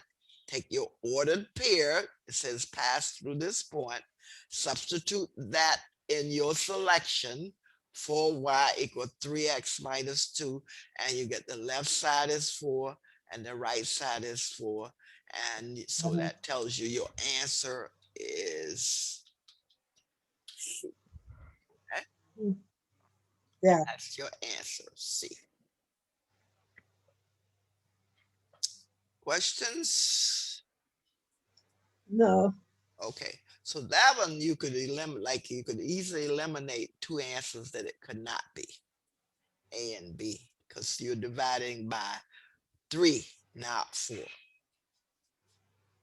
take your ordered pair, it says pass through this point, substitute that in your selection, 4y equal 3x minus 2, and you get the left side is 4 and the right side is 4. And so that tells you your answer is C. Okay? Yeah. That's your answer, C. Questions? No. Okay, so that one you could eliminate, like you could easily eliminate two answers that it could not be, A and B, because you're dividing by 3, not 4.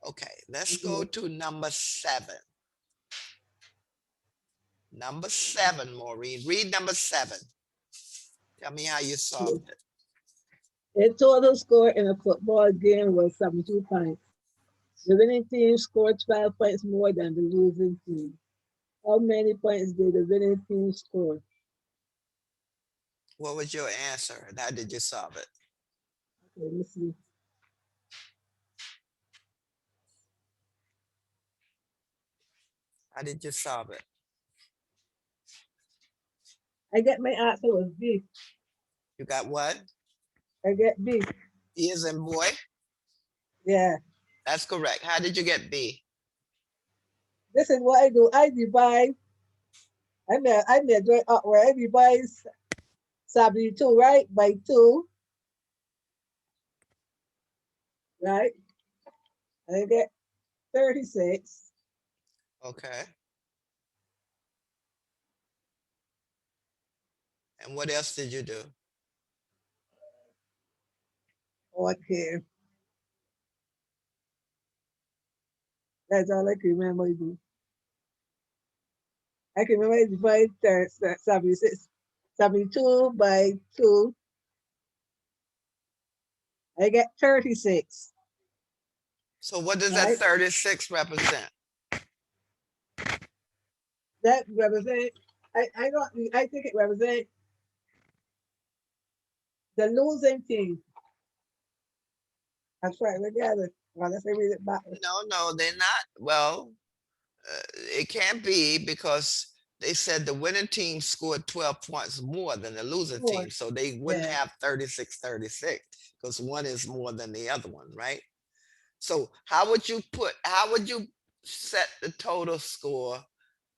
Okay, let's go to number 7. Number 7, Maureen. Read number 7. Tell me how you solved it. The total score in a football game was 72 points. The winning team scored 12 points more than the losing team. How many points did the winning team score? What was your answer and how did you solve it? Okay, let me see. How did you solve it? I get my answer was B. You got what? I get B. E as in boy? Yeah. That's correct. How did you get B? This is what I do. I divide. I made right up where I divide 72, right? By 2, right? I get 36. Okay. And what else did you do? Okay. That's all I can remember to do. I can remember I divide 76, 72 by 2. I get 36. So what does that Right? 36 represent? That represent, I think it represent the losing team. That's right, together. Well, let's read it back. No, they're not. Well, it can't be because they said the winning team scored 12 points more than the losing team. So they wouldn't Yeah. have 36-36 because one is more than the other one, right? So how would you set the total score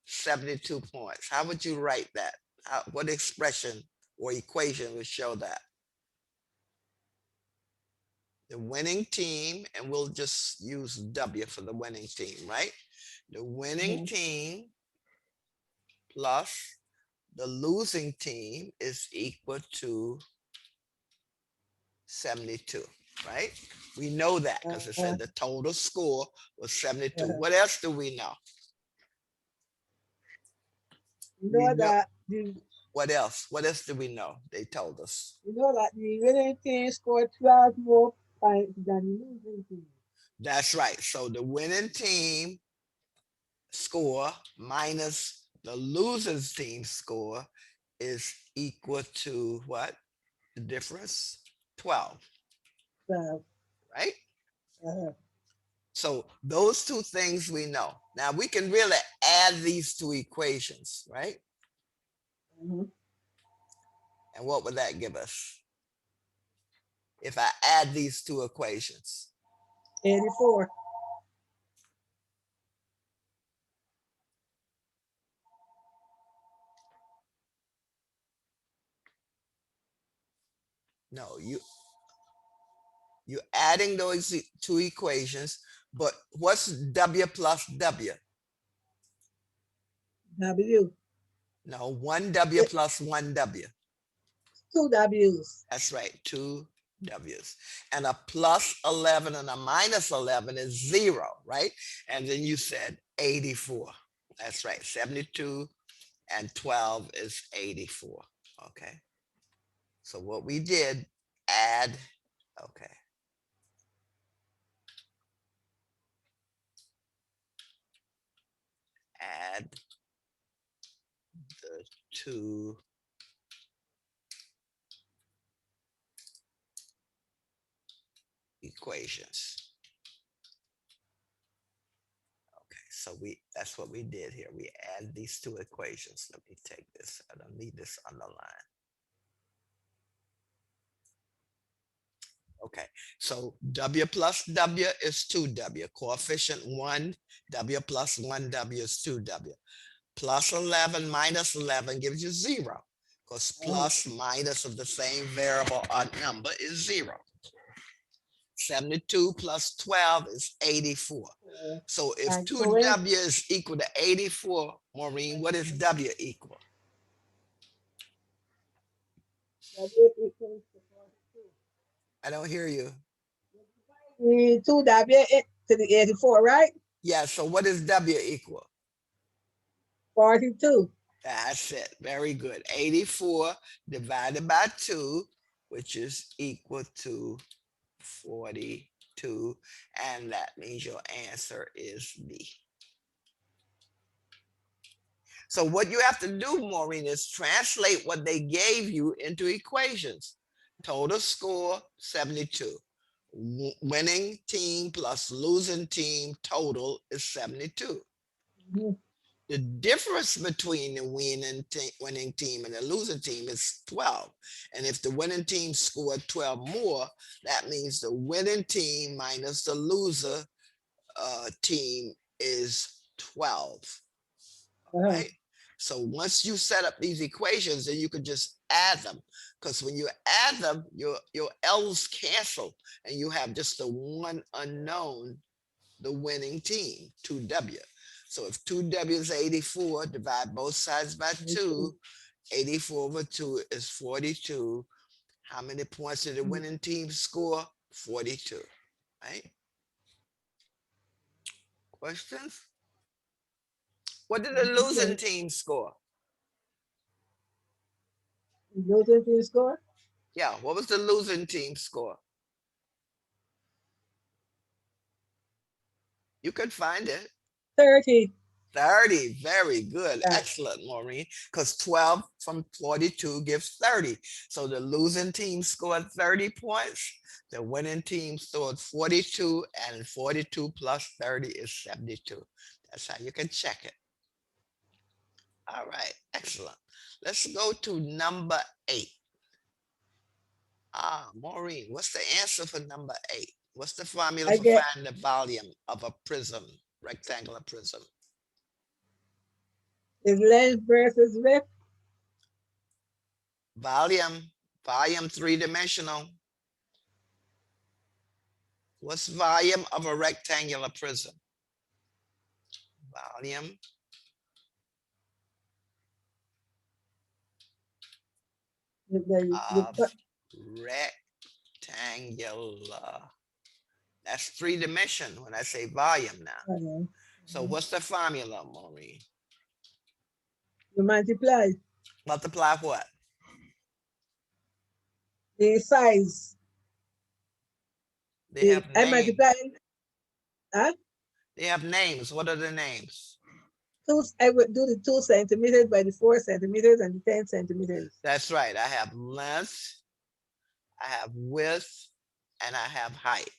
72 points? How would you write that? What expression or equation would show that? The winning team, and we'll just use W for the winning team, right? The winning team plus the losing team is equal to 72, right? We know that because it said the total score was 72. What else do we know? You We know know that the what else? What else do we know? They told us. you know that the winning team scored 12 more points than the losing team. That's right. So the winning team score minus the losing team score is equal to what? The difference? 12, 12. right? Uh, So those two things we know. Now we can really add these two equations, right? mhm. And what would that give us? If I add these two equations, 84. no, you're adding those two equations, but what's W plus W? W. No, 1W plus 1W. 2 W's. That's right, 2W's. And a plus 11 and a minus 11 is 0, right? And then you said 84. That's right, 72 and 12 is 84. Okay. So what we did, add, okay. add the two equations. Okay, so that's what we did here. We add these two equations. Let me take this. I don't need this underline. Okay, so W plus W is 2W. Coefficient 1, W plus 1W is 2W. Plus 11 minus 11 gives you 0. Because plus minus of the same variable or number is 0. 72 plus 12 is 84. So if And 2W is equal to 84, Maureen, what is W equal? W equals to 42. I don't hear you. 2W to the 84, right? Yeah, so what is W equal? 42. That's it. Very good. 84 divided by 2, which is equal to 42. And that means your answer is B. So what you have to do, Maureen, is translate what they gave you into equations. Total score, 72. Winning team plus losing team total is 72. Mhm. The difference between the winning team and the losing team is 12. And if the winning team scored 12 more, that means the winning team minus the loser team is 12. All Uh-huh. right. So once you set up these equations, then you can just add them. Because when you add them, your L's cancel and you have just the one unknown, the winning team, 2W. So if 2W is 84, divide both sides by 2. 84 over 2 is 42. How many points did the winning team score? 42. Right? Questions? What did the losing team score? Losing team score? Yeah, what was the losing team score? You could find it. 30. 30. Very good. Yeah. Excellent, Maureen. Because 12 from 42 gives 30. So the losing team scored 30 points. The winning team scored 42, and 42 plus 30 is 72. That's how you can check it. All right. Excellent. Let's go to number 8. Maureen, what's the answer for number 8? What's the formula I for get finding the volume of a prism, rectangular prism? is length versus width. Volume, 3-dimensional. What's volume of a rectangular prism? Volume of rectangular. That's 3-dimension when I say volume now. So what's the formula, Maureen? You multiply Multiply what? the size. They have I names. multiply. Huh? They have names. What are the names? I would do the 2 centimeters by the 4 centimeters and the 10 centimeters. That's right. I have length, I have width, and I have height.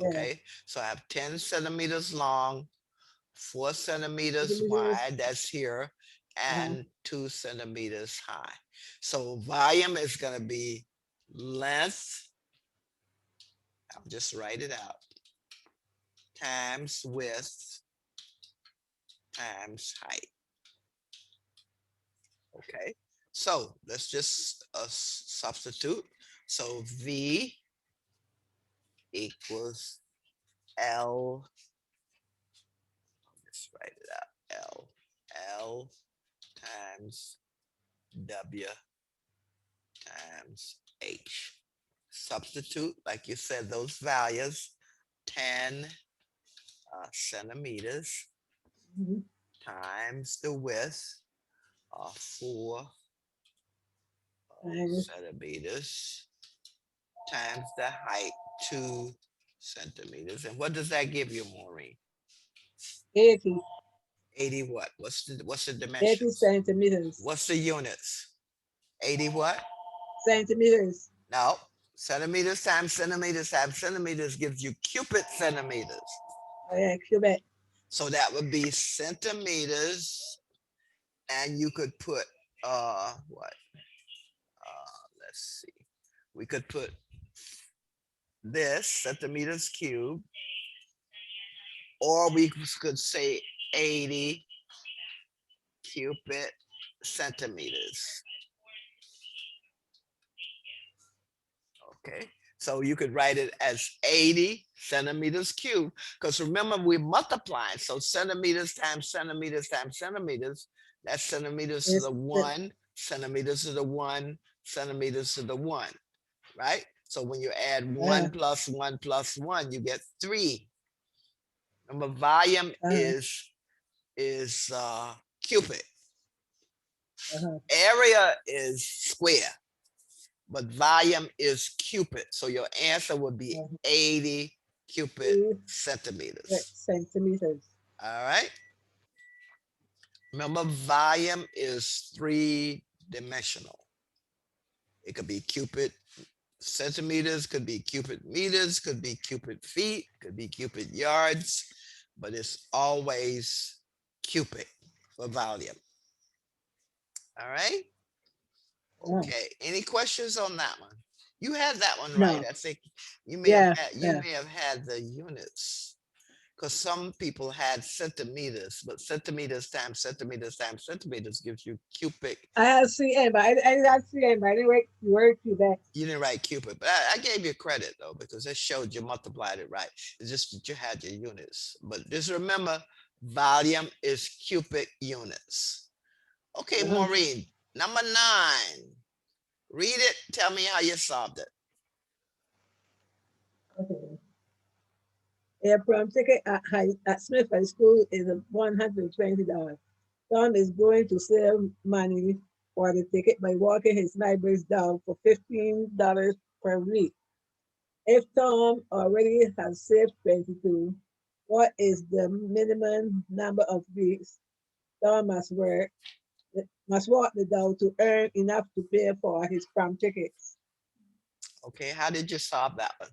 Okay, Yeah. so I have 10 centimeters long, 4 centimeters wide, that's here, and 2 centimeters high. So volume is going to be length, I'll just write it out, times width times height. Okay, so let's just substitute. So V equals L, let's write it out, L times W times H. Substitute, like you said, those values, 10 centimeters times the width of 4 centimeters times the height, 2 centimeters. And what does that give you, Maureen? 80. 80 what? What's the 80 dimensions? centimeters. What's the units? 80 what? Centimeters. No. Centimeters times centimeters gives you cubic centimeters. Oh, yeah, cubic. So that would be centimeters. And you could put what? Let's see. We could put this centimeters cubed, or we could say 80 cubic centimeters. Okay, so you could write it as 80 centimeters cubed, because remember we're multiplying. So centimeters times centimeters times centimeters, that's centimeters to Is the the- one, centimeters to the one, centimeters to the one, right? So when you add one plus one plus one, you get 3. Remember, volume is cubic. Area is square, but volume is cubic. So your answer would be 80 cubic centimeters. Centimeters. All right. Remember, volume is 3-dimensional. It could be cubic centimeters, could be cubic meters, could be cubic feet, could be cubic yards, but it's always cubic for volume. All right. Okay. Any questions on that one? You had that one right. No. I think you may have had Yeah. may have had the units, because some people had centimeters, but centimeters times centimeters times centimeters gives you cubic. I had CM, but I didn't have CM, but I didn't word cubic. You didn't write cubic, but I gave you credit though, because it showed you multiplied it right. It's just that you had your units. But just remember, volume is cubic units. Okay, Maureen, number 9. Read it. Tell me how you solved it. Okay. A prom ticket at Smith High School is $120. Tom is going to save money for the ticket by walking his neighbor's dog for $15 per week. If Tom already has saved 22, what is the minimum number of weeks Tom must walk the dog to earn enough to pay for his prom tickets? Okay, how did you solve that one?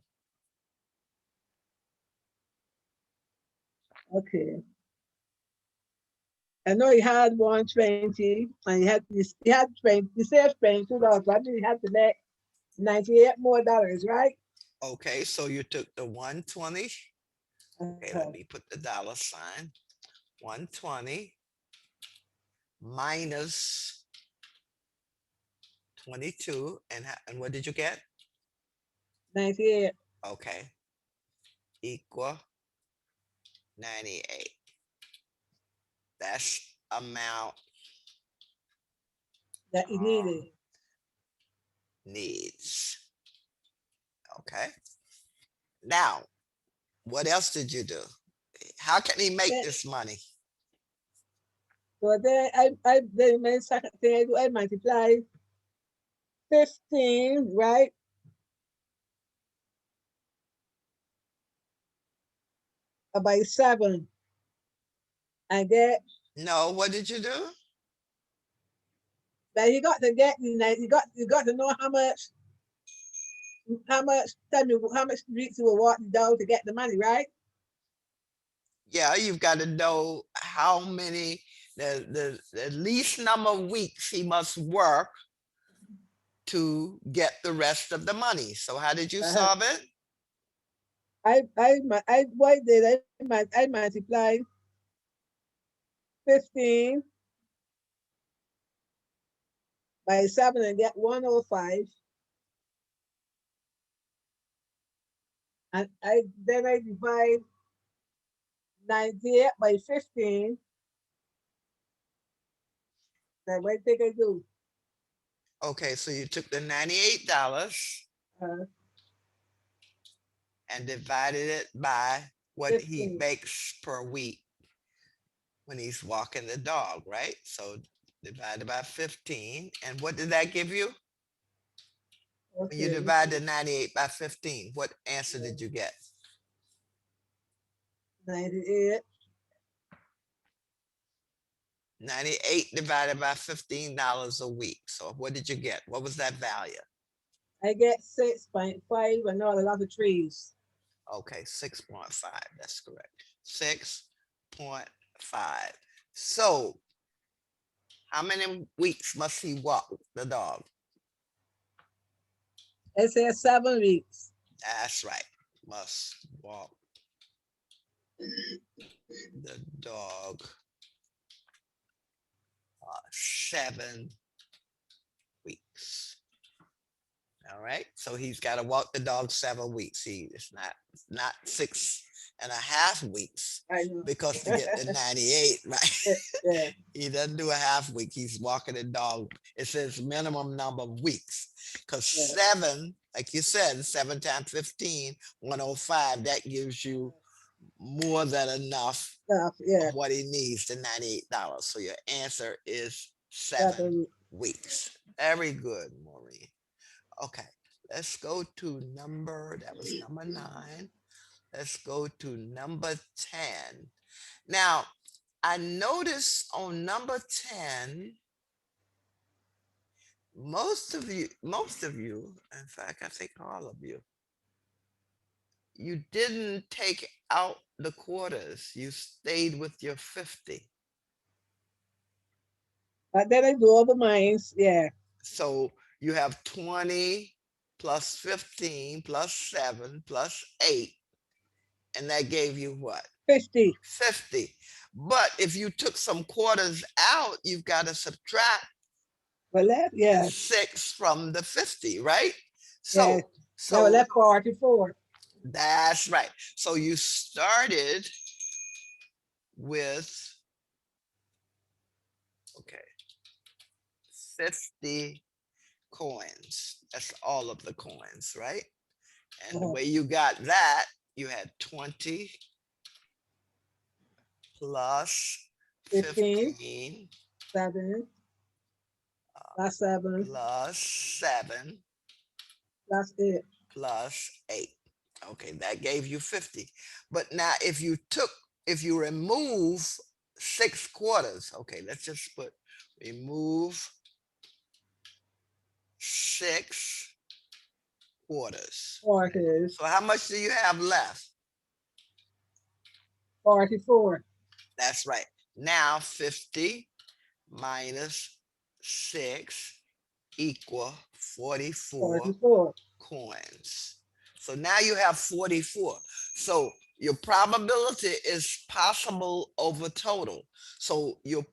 Okay. I know he had 120 and he had 20, he saved $22, but he had to make $98 more, right? Okay, so you took the 120. Okay, let me put the dollar sign. 120 minus 22, and what did you get? 98. Okay, equal 98. That's amount That he needed. needs. Okay. Now, what else did you do? How can he make this money? So then then my second thing I multiply 15, right? By 7. I get, No, what did you do? but he got to get you got to know how much weeks he will walk the dog to get the money, right? Yeah, you've got to know how many, the least number of weeks he must work to get the rest of the money. So how did you solve it? What did I multiply 15 by 7 and get 105. And I divide 98 by 15. That's what I think I do. Okay, so you took the $98 Uh, and divided it by what he 15. makes per week when he's walking the dog, right? So divided by 15. And what did that give you? When you Okay. divide the 98 by 15, what answer did you get? 98 98 divided by $15 a week. So what did you get? What was that value? I get 6.5 and all a lot of trees. Okay, 6.5. That's correct. 6.5. So how many weeks must he walk the dog? It says 7 weeks. That's right. Must walk the dog 7 weeks. All right. So he's got to walk the dog 7 weeks. It's not 6.5 weeks I know. because to get the 98, right? Yeah. He doesn't do a half week. He's walking the dog. It says minimum number of weeks. Because Yeah. 7, like you said, 7 times 15, 105, that gives you more than enough Stuff. Yeah. of what he needs, the $98. So your answer is 7 7 weeks. weeks. Very good, Maureen. Okay, let's go to that was number 9. Let's go to number 10. Now, I noticed on number 10, most of you, in fact, I think all of you didn't take out the quarters. You stayed with your 50. But then I do all the mines. Yeah. So you have 20 plus 15 plus 7 plus 8, and that gave you what? 50. 50. But if you took some quarters out, you've got to subtract Well, that, yeah. 6 from the 50, right? Yeah. So Now left 44. that's right. So you started with, okay, 50 coins. That's all of the coins, right? And the way you got that, you had 20 plus 15. 15 7. Plus 7. plus 7 Plus 8. plus 8. Okay, that gave you 50. But now if you remove 6 quarters, okay, let's just remove 6 quarters. 40. So how much do you have left? 44. That's right. Now 50 minus 6 equal 44 44. coins. So now you have 44. So your probability is possible over total. So your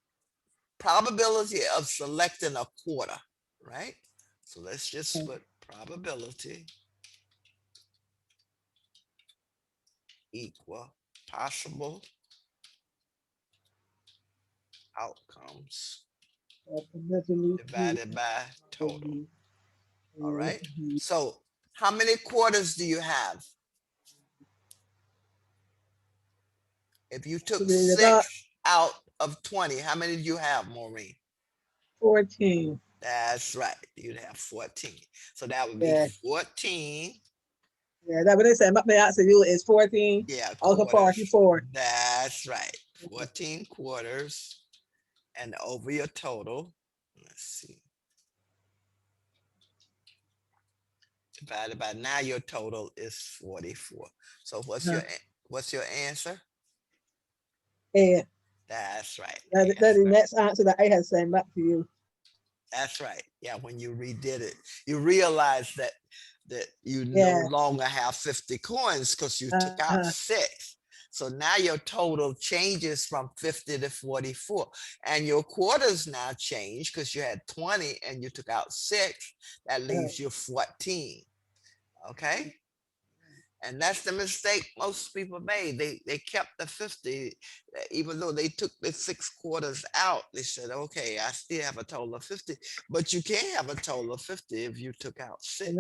probability of selecting a quarter, right? So let's just put probability equal possible outcomes divided by total. All right. So how many quarters do you have? If you took 6 out of 20, how many do you have, Maureen? 14. That's right. You'd have 14. So that would be Yeah. 14. Yeah, that's what they said. My answer you is 14. Yeah, Out of quarters. 44. That's right. 14 quarters. And over your total, let's see. Divided by, now your total is 44. So what's your answer? Yeah. That's right. That's the next answer that I had sent back to you. That's right. Yeah, when you redid it, you realized that you no longer have 50 coins because you took out 6. So now your total changes from 50 to 44. And your quarters now change because you had 20 and you took out 6. That leaves you 14. Okay? And that's the mistake most people made. They kept the 50, even though they took the 6 quarters out. They said, okay, I still have a total of 50. But you can't have a total of 50 if you took out 6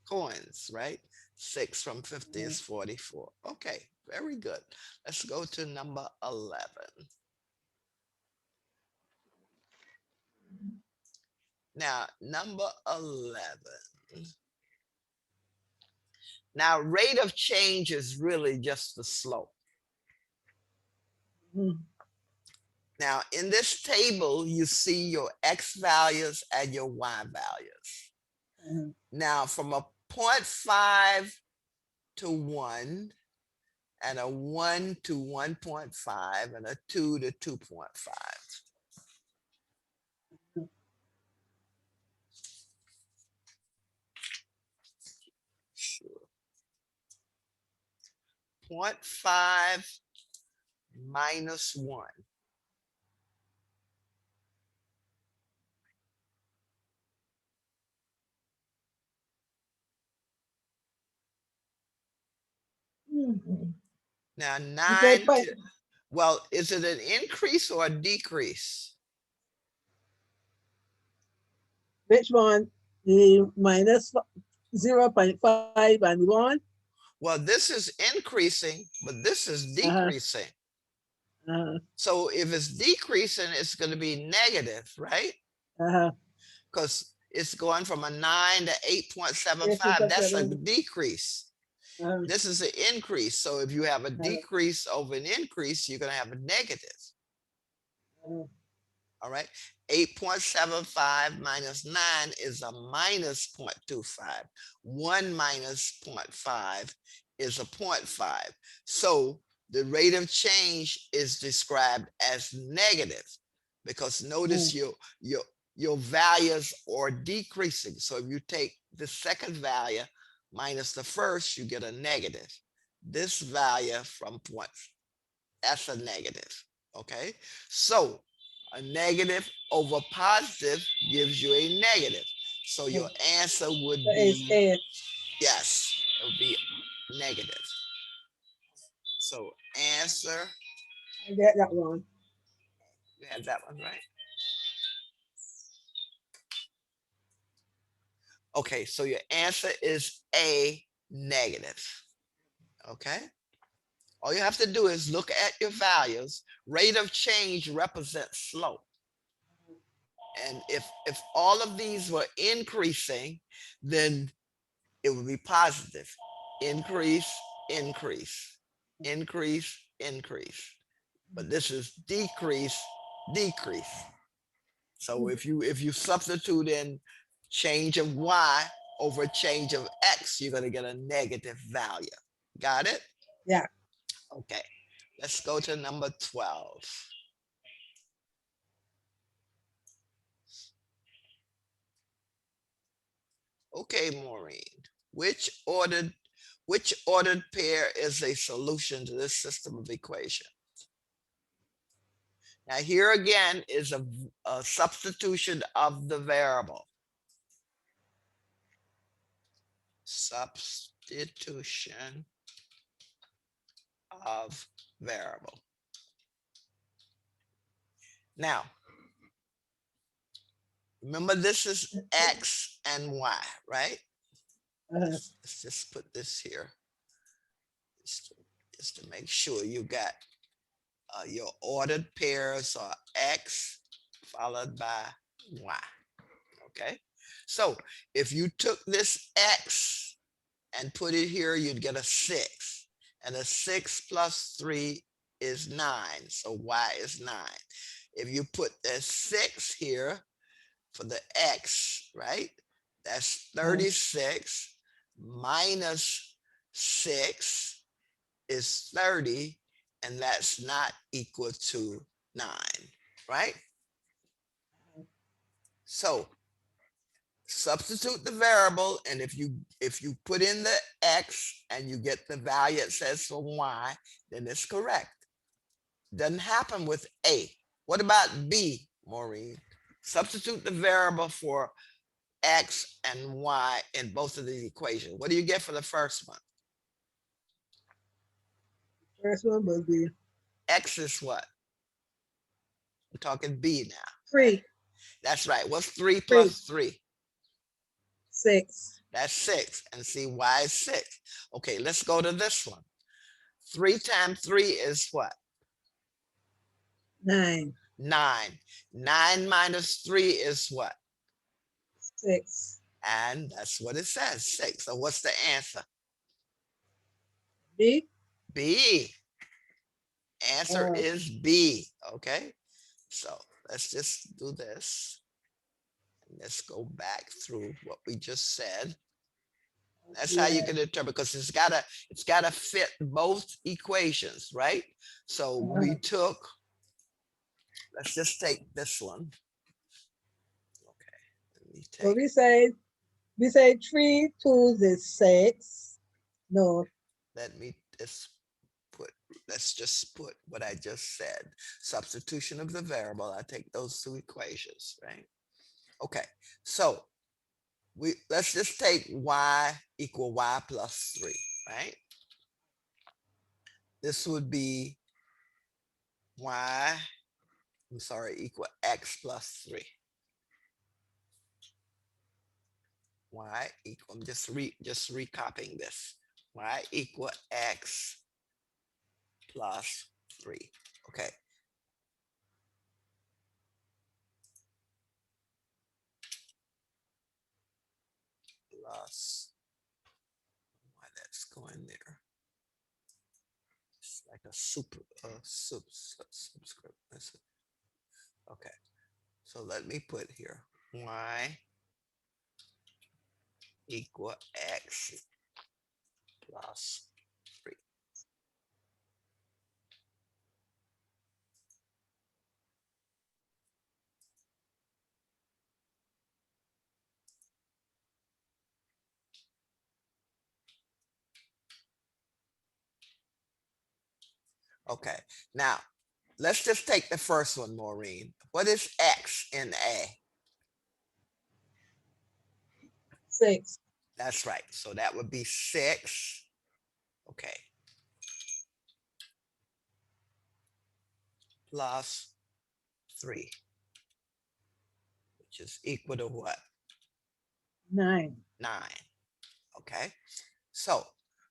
coins, right? 6 from 50 is 44. Okay, very good. Let's go to number 11. Now, number 11. Now, rate of change is really just the slope. Now, in this table, you see your X values and your Y values. Uh-huh. Now, from a 0.5 to 1, and a 1 to 1.5, and a 2 to 2.5. Sure. 0.5 minus 1. Mhm. Now, You said 9 point, well, is it an increase or a decrease? which one? The minus 0.5 and 1? Well, this is increasing, but this is Uh-huh. decreasing. Uh-huh. So if it's decreasing, it's going to be negative, right? Uh-huh. Because it's going from a 9 to 8.75. That's a 8.7. decrease. Uh-huh. This is an increase. So if you have a Uh-huh. decrease over an increase, you're going to have a negative. Uh-huh. All right. 8.75 minus 9 is a minus 0.25. 1 minus 0.5 is a 0.5. So the rate of change is described as negative because notice your values are decreasing. So if you take the second value minus the first, you get a negative. This value from points, that's a negative. Okay. So a negative over positive gives you a negative. So your answer would So it's be, 8. yes, it would be negative. So answer, I get that one. you had that one right. Okay, so your answer is a negative. Okay. All you have to do is look at your values. Rate of change represents slope. And if all of these were increasing, then it would be positive. Increase, increase, increase, increase. But this is decrease, decrease. So if you substitute in change of y over change of x, you're going to get a negative value. Got it? Yeah. Okay. Let's go to number 12. Okay, Maureen. Which ordered pair is a solution to this system of equations? Now here again is a substitution of the variable. Substitution of variable. Now, remember this is X and Y, right? Uh-huh. Let's just put this here just to make sure you got your ordered pairs are X followed by Y. Okay. So if you took this X and put it here, you'd get a 6. And a 6 plus 3 is 9. So Y is 9. If you put the 6 here for the X, right? That's 36 minus 6 is 30, and that's not equal to 9, right? So substitute the variable, and if you put in the X and you get the value it says for Y, then it's correct. Doesn't happen with A. What about B, Maureen? Substitute the variable for X and Y in both of these equations. What do you get for the first one? First one will be X is what? We're talking B now. 3. That's right. What's 3 3. plus 3? 6. That's 6. And see, Y is 6. Okay, let's go to this one. 3 times 3 is what? 9. 9. 9 minus 3 is what? 6. And that's what it says, 6. So what's the answer? B. B. Answer is B. Okay. So let's just do this. And let's go back through what we just said. That's how you Yeah. can determine, because it's gotta fit both equations, right? So we took, let's just take this one. Okay, let me So take, we say 3 2 is 6. No, let me just put, let's just put what I just said. Substitution of the variable, I take those two equations, right? Okay, so let's just take y equal y plus 3, right? This would be y, I'm sorry, equal x plus 3. Y equal, I'm just recopying this. Y equal x plus 3. Okay. Plus, why that's going there. It's like a subscript. Okay. So let me put here y equal x plus 3. Okay. Now, let's just take the first one, Maureen. What is x in A? 6. That's right. So that would be 6. Okay. Plus 3, which is equal to what? 9. 9. Okay. So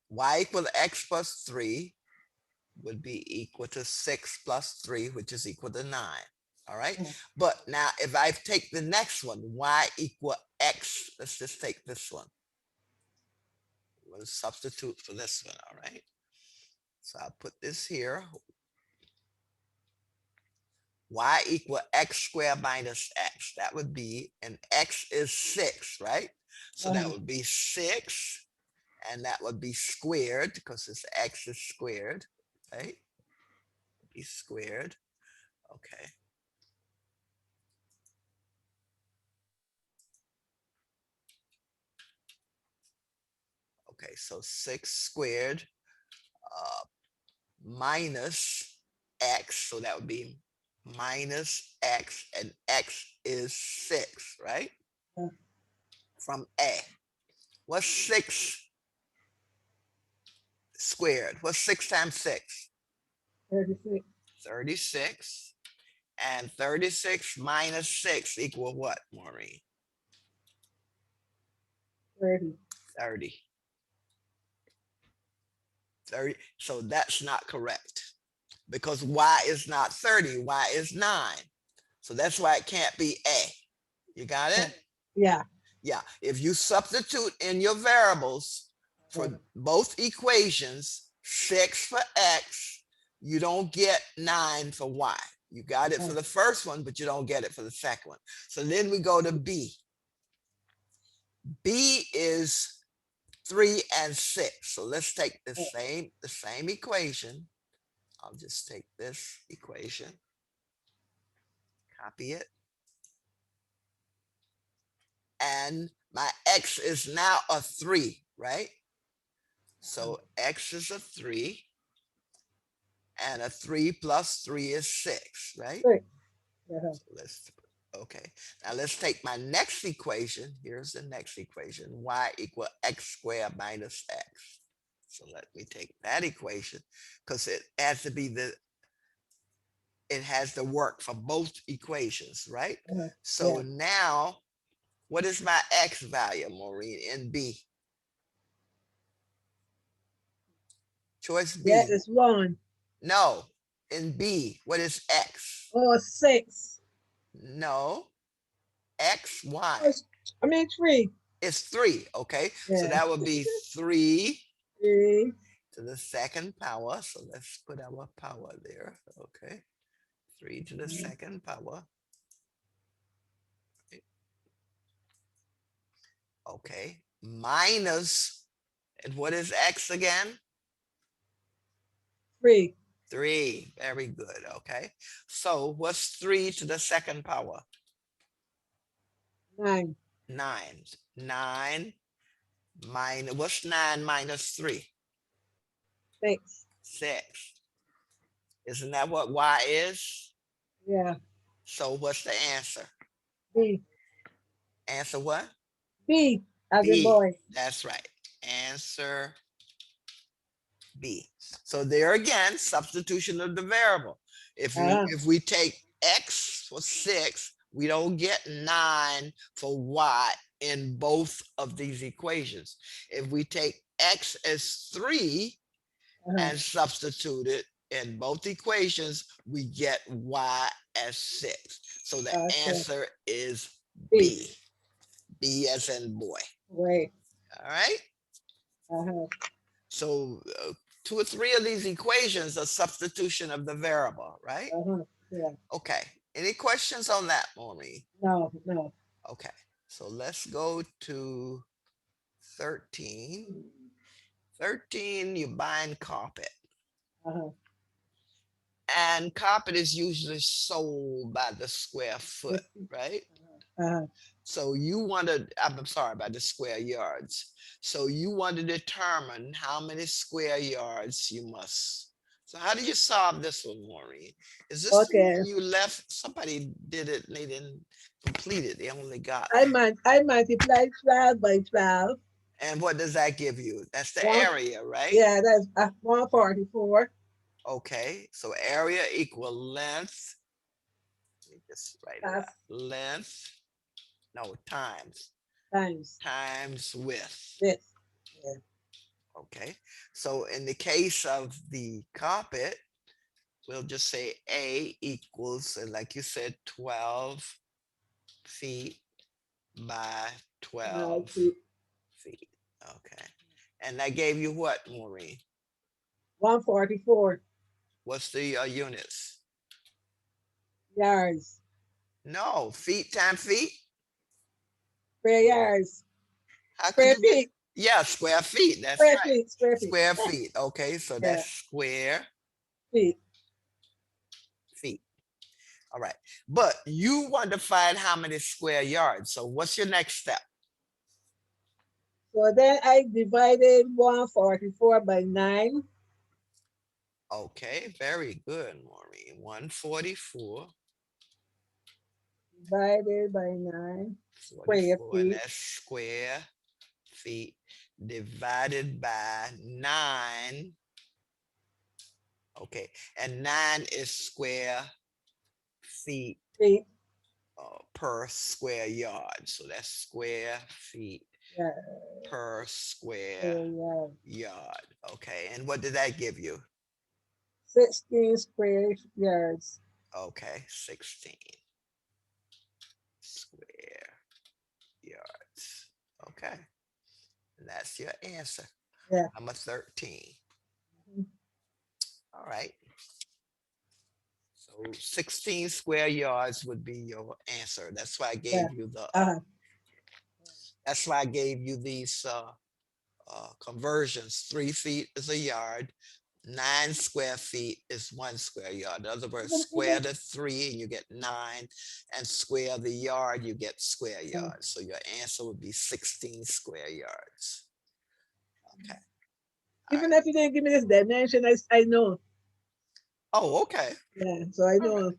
y equal to x plus 3 would be equal to 6 plus 3, which is equal to 9. All right. Mm. But now if I take the next one, y equal x, let's just take this one. We'll substitute for this one. All right. So I'll put this here. Y equal x squared minus x. That would be, and x is 6, right? So that would be 6, and that would be squared because this x is squared, right? Be squared. Okay. Okay, so 6 squared minus x, so that would be minus x, and x is 6, right? Mm. From A. What's 6 squared? What's 6 times 6? 36. 36. And 36 minus 6 equal what, Maureen? 30. 30. 30. So that's not correct because y is not 30, y is 9. So that's why it can't be A. You got it? Yeah. Yeah. If you substitute in your variables for both equations, 6 for x, you don't get 9 for y. You got it for the first one, but you don't get it for the second one. So then we go to B. B is 3 and 6. So let's take the same equation. I'll just take this equation, copy it. And my x is now a 3, right? So x is a 3, and a 3 plus 3 is 6, right? Uh-huh. So okay. Now let's take my next equation. Here's the next equation. Y equal x squared minus x. So let me take that equation because it has to be it has to work for both equations, right? So now, what is my x value, Maureen, in B? Choice B. Yeah, it's 1. No, in B, what is x? Oh, 6. No, x, y. I mean 3. It's 3, okay? So Yeah. that would be 3 3. to the second power. So let's put our power there, okay? 3 to the second power. Okay. Minus, and what is x again? 3, 3. Very good. Okay. So what's 3 to the second power? 9, 9. 9 minus, what's 9 minus 3? 6. 6. Isn't that what y is? Yeah. So what's the answer? B. Answer what? B as in B. boy. That's right. Answer B. So there again, substitution of the variable. Uh-huh. If we take x for 6, we don't get 9 for y in both of these equations. If we take x as 3 Uh-huh. and substitute it in both equations, we get y as 6. So the Okay. answer is B. B. B as in boy. Wait. All right. Uh-huh. So 2 or 3 of these equations are substitution of the variable, right? Uh-huh. Yeah. Okay. Any questions on that, Maureen? No, no. Okay. So let's go to 13. 13, you're buying carpet. Uh-huh. And carpet is usually sold by the square foot, right? Uh-huh. So you want to, I'm sorry, by the square yards. So you want to determine how many square yards you must. So how do you solve this one, Maureen? Is this the Okay. one you left? Somebody did it and they didn't complete it. They only got. I multiply 12 by 12. And what does that give you? That's the One, area, right? yeah, that's 144 Okay. So area equal length. Let me just write it out. plus Length. No, times times width. this. Yeah. Okay. So in the case of the carpet, we'll just say A equals, like you said, 12 feet by 12 feet. feet. Okay. And that gave you what, Maureen? 144 What's the units? yards. No, feet times feet. Square yards. How could Square you get? feet. Yeah, square feet. That's Square right. feet. Square feet. Square feet. Okay, so Yeah. that's square Feet. feet. All right. But you want to find how many square yards. So what's your next step? So then I divided 144 by 9. Okay, very good, Maureen. 144, Divided by 9. Square 44, and feet. that's square feet divided by 9. Okay, and 9 is square feet Feet. Per square yard. So that's square feet Yeah. per square Yeah. yard. Okay, and what did that give you? 16 square yards. Okay, 16 square yards. Okay, and that's your answer. Yeah. Number 13. Mhm. All right. So 16 square yards would be your answer. That's why I Yeah. gave you the. Uh-huh. That's why I gave you these conversions. 3 feet is a yard. 9 square feet is 1 square yard. In other words, square the 3 and you get 9, and square the yard, you get square yards. So your answer would be 16 square yards. Okay. Even if you didn't give me this dimension, I know. Oh, okay. Yeah. So I know.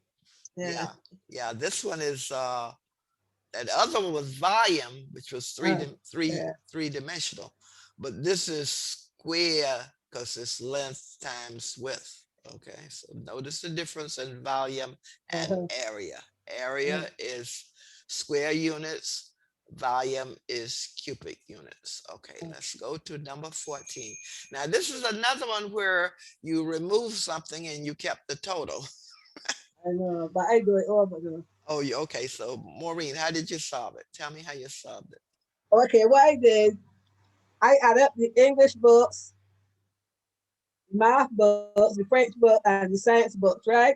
Yeah. Yeah. Yeah. This one is that other one was volume, which was Yeah. three-dimensional. But this is square because it's length times width. Okay, so notice the difference in volume and Uh-huh. area. Area is square units, volume is cubic units. Okay, let's go to number 14. Now, this is another one where you remove something and you kept the total. I know, but I do it all. But Oh, okay. So, Maureen, how did you solve it? Tell me how you solved it. okay, what I did, I add up the English books, math books, the French book, and the science books, right?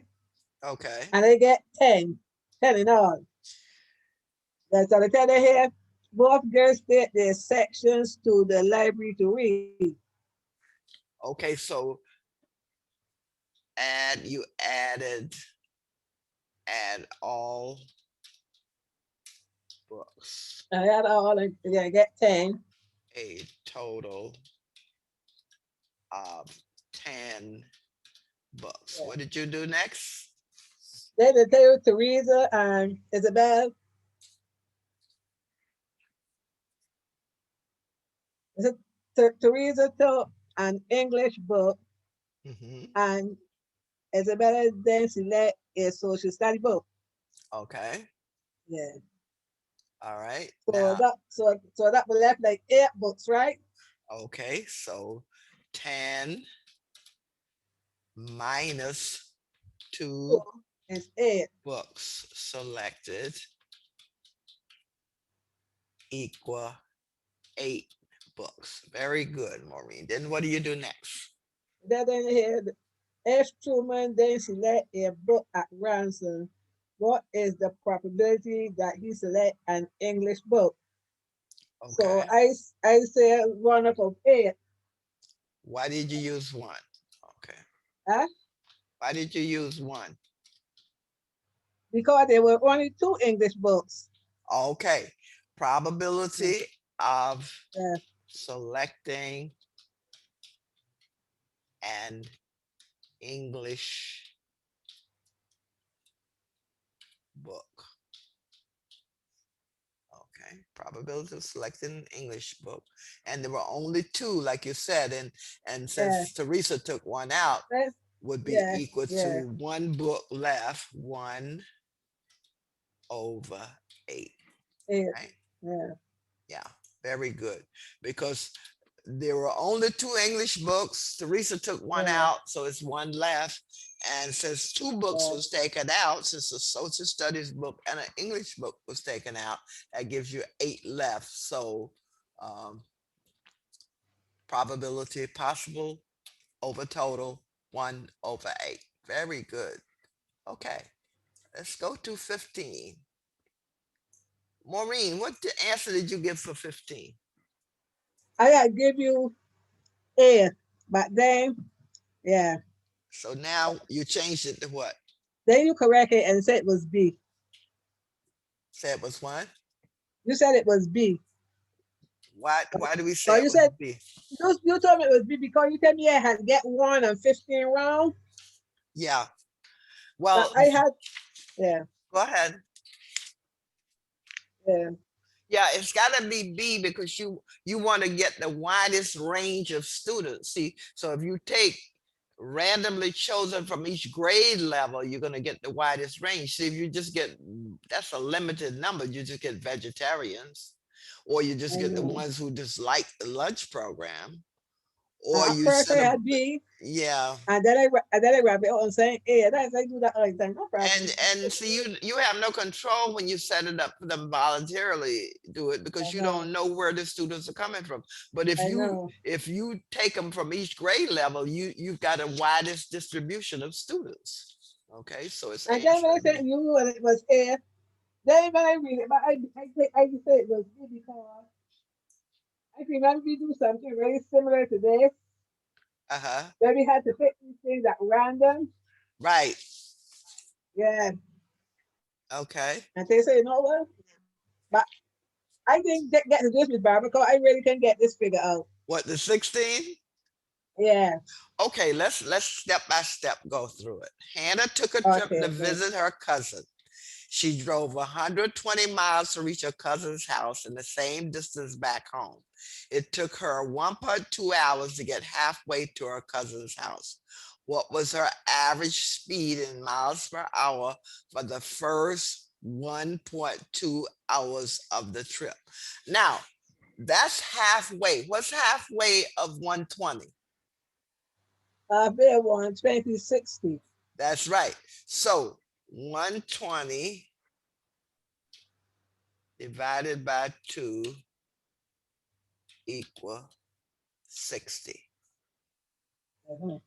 Okay. and they get 10 in all. That's what I tell you here. Both girls take their sections to the library to read. Okay. So you add all books, I had all, and they get 10. a total of 10 books. Yeah. What did you do next? Then they tell you Teresa and Isabel. Is it Teresa took an English book Hmm. and Isabella then select a social study book. Okay. Yeah. All right. So Now, that will left like 8 books, right? okay. So 10 minus So 2 it's 8. books selected equal 8 books. Very good, Maureen. Then what do you do next? Then here, F. Truman then select a book at random. What is the probability that he select an English book? So Okay. I say 1 out of 8. Why did you use one? Okay. Huh? Why did you use one? Because there were only 2 English books. Okay. Yeah, Probability of yeah, selecting an English book. Okay. Probability of selecting an English book. And there were only two, like you said, and yeah, since Teresa took one out, that's- would be yeah, equal yeah, to one book left, 1/8. 8. Right? Yeah, Yeah, very good. Because there were only two English books. Teresa took one yeah, out, so it's one left. And since two books yeah. was taken out, since a social studies book and an English book was taken out, that gives you 8 left. So um, probability possible over total 1/8. Very good. Okay, let's go to 15. Maureen, what answer did you give for 15? I give you 8, but then, yeah, So now you changed it to what? then you correct it and say it was B. Say it was one. You said it was B. Why do we say Or it you was said, B? you told me it was B because you told me I had get 1 and 15 round, Yeah. but Well, I had, yeah, go ahead. yeah, Yeah, it's got to be B because you want to get the widest range of students. See, so if you take randomly chosen from each grade level, you're going to get the widest range. See, if you just get, that's a limited number. You just get vegetarians, or you just I get the know. ones who just like the lunch program, or At you first I set up, had B, yeah. and then I wrap it up and saying A. That's I do that all the time, no problem. And see, you have no control when you set it up for them voluntarily do it because you don't know where the students are coming from. But I know. if you take them from each grade level, you've got a widest distribution of students. Okay, so it's And then when I answer said B. you and it was A, then when I read it, but I just say it was B because I remember we do something very similar to this, Uh-huh. where we had to pick these things at random. Right. Yeah. Okay. And they say, you know what? But I think that get to this with Barbara because I really can get this figure out. What, the 16? Yeah. Okay, let's step by step go through it. Hannah took a trip Okay, to okay. visit her cousin. She drove 120 miles to reach her cousin's house and the same distance back home. It took her 1.2 hours to get halfway to her cousin's house. What was her average speed in miles per hour for the first 1.2 hours of the trip? Now, that's halfway. What's halfway of 120? Bid one 2060. That's right. So 120 divided by 2 equal 60. Mhm.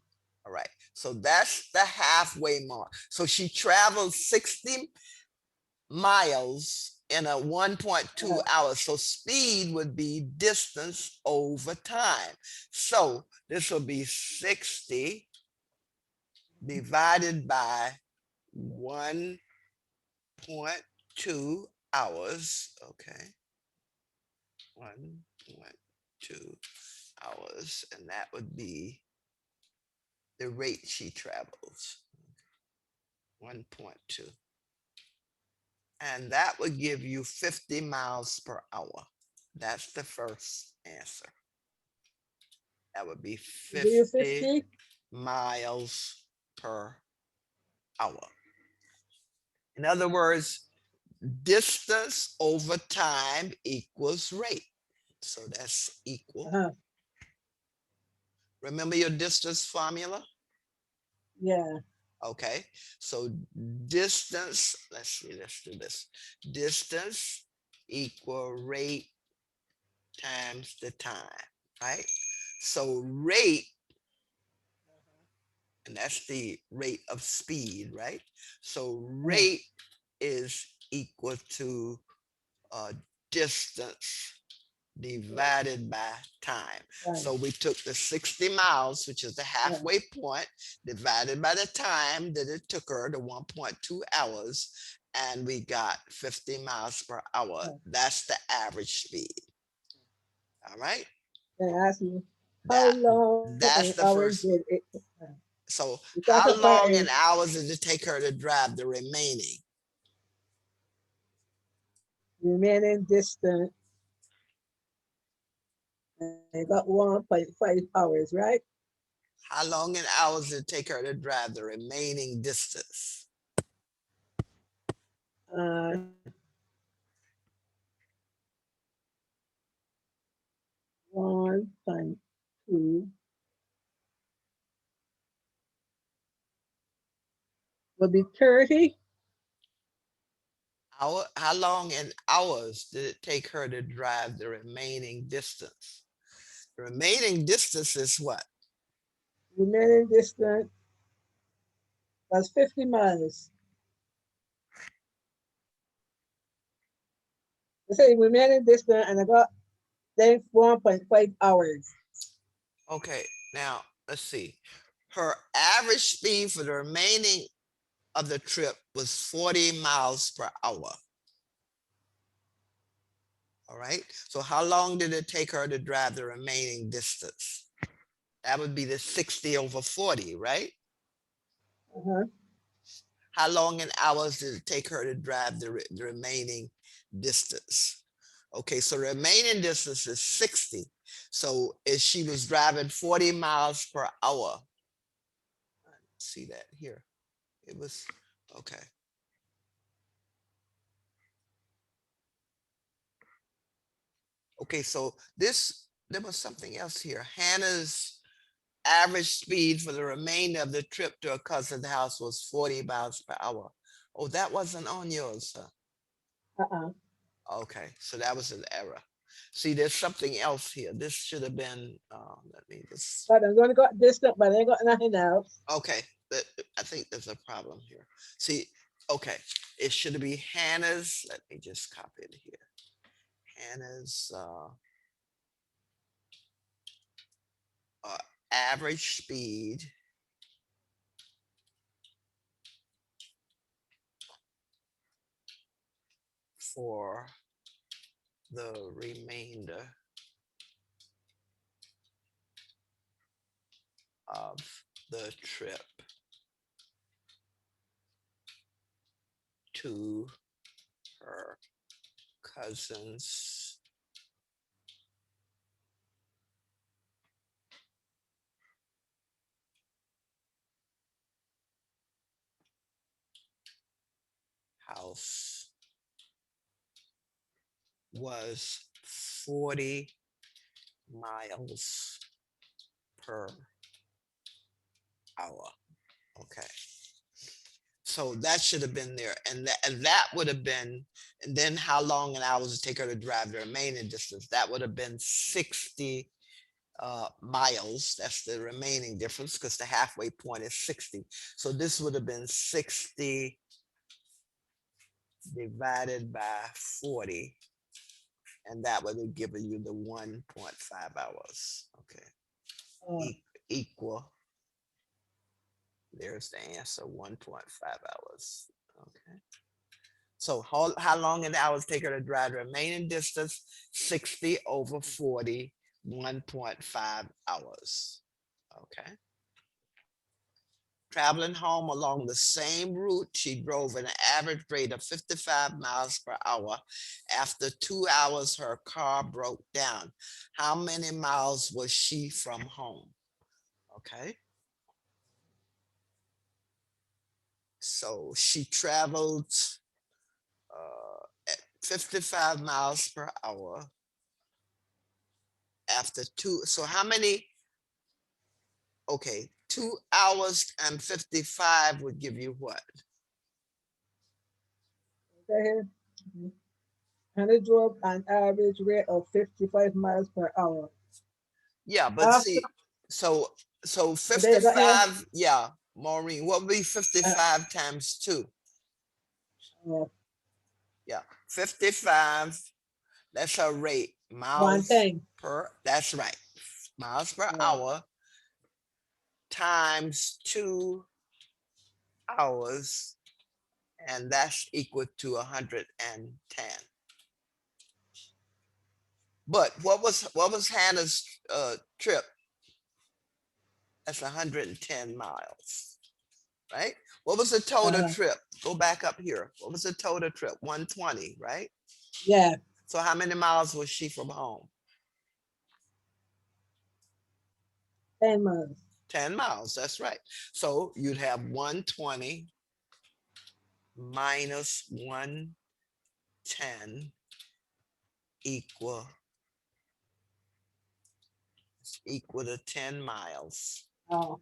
All right. So that's the halfway mark. So she traveled 60 miles in a 1.2 hours. So speed would be distance over time. So this will be 60 divided by 1.2 hours. Okay. 1.2 hours. And that would be the rate she travels. 1.2. And that would give you 50 miles per hour. That's the first answer. That would be Do you 50 50? miles per hour. In other words, distance over time equals rate. So that's equal. Remember your distance formula? Yeah. Okay, so distance, let's see, let's do this. Distance equal rate times the time, right? So rate, and that's the rate of speed, right? So rate is equal to distance divided by time. So we took the 60 miles, which is the halfway point, divided by the time that it took her, the 1.2 hours, and we got 50 miles per hour. That's the average speed. All right. They ask me, how That long in that's the hours first. did it? So Because how of her long in in hours did it take her to drive the remaining? remaining distance, I got 1.5 hours, right? How long in hours did it take her to drive the remaining distance? Uh, 1.2 would be 30. How long in hours did it take her to drive the remaining distance? The remaining distance is what? Remaining distance was 50 miles. I say remaining distance and I got then 1.5 hours. Okay, now let's see. Her average speed for the remaining of the trip was 40 miles per hour. All right. So how long did it take her to drive the remaining distance? That would be the 60 over 40, right? Uh-huh. How long in hours did it take her to drive the remaining distance? Okay, so the remaining distance is 60. So if she was driving 40 miles per hour, see that here. It was, okay. Okay, so there was something else here. Hannah's average speed for the remainder of the trip to her cousin's house was 40 miles per hour. Oh, that wasn't on yours, huh? Uh-uh. Okay, so that was an error. See, there's something else here. This should have been, let me just, But I'm gonna got distance, but I ain't got nothing else. okay, I think there's a problem here. See, okay, it should be Hannah's, let me just copy it here. Hannah's uh, average speed for the remainder of the trip to her cousin's house was 40 miles per hour. Okay. So that should have been there. And that would have been, and then how long in hours it take her to drive the remaining distance? That would have been 60 miles. That's the remaining difference because the halfway point is 60. So this would have been 60 divided by 40. And that would have given you the 1.5 hours. Okay. Uh, Equal. There's the answer, 1.5 hours. Okay. So how long an hour take her to drive the remaining distance? 60 over 40, 1.5 hours. Okay. Traveling home along the same route, she drove at an average rate of 55 miles per hour. After 2 hours, her car broke down. How many miles was she from home? Okay. So she traveled at 55 miles per hour after two. So how many? Okay, 2 hours and 55 would give you what? okay. And it drove an average rate of 55 miles per hour. Yeah, but After, see, so there you got here. 55, yeah, Maureen, what would be Uh, 55 times 2? uh, Yeah, 55, that's her rate, one miles thing. per, that's right, miles per Uh, hour times 2 hours, and that's equal to 110. But what was Hannah's trip? That's 110 miles, right? What was the total uh, trip? Go back up here. What was the total trip? 120, right? yeah, So how many miles was she from home? 10 miles. 10 miles, that's right. So you'd have 120 minus 110 equal to 10 miles Uh,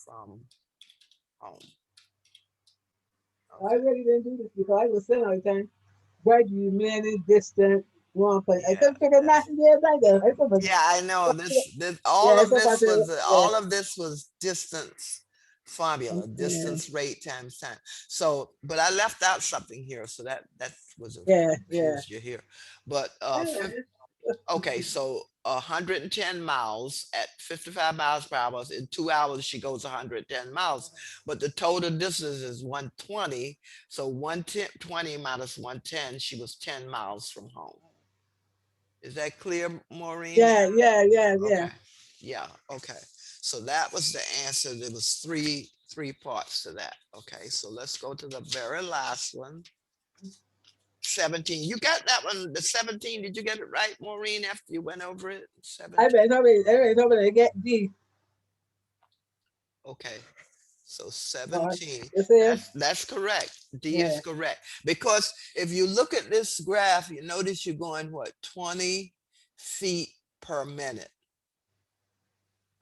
from home. I Okay. really didn't do this because I was saying all the time, where do you manage distance one place? I Yeah, couldn't figure that's nothing there like that. I couldn't, yeah, I know this all yeah, of so I this said, was yeah, distance formula, yeah, distance rate times time. So, but I left out something here, so that was a yeah, yeah. confused you here. But Yeah. okay, so 110 miles at 55 miles per hour. In 2 hours, she goes 110 miles, but the total distance is 120. So 120 minus 110, she was 10 miles from home. Is that clear, Maureen? Yeah, yeah, yeah, yeah. Okay. Yeah. Okay. So that was the answer. There was three parts to that. Okay. So let's go to the very last one. 17. You got that one. The 17. Did you get it right, Maureen? After you went over it, I 17. bet nobody get D. Okay. So But 17. you see, That's correct. D is yeah, correct. Because if you look at this graph, you notice you're going what 20 feet per minute.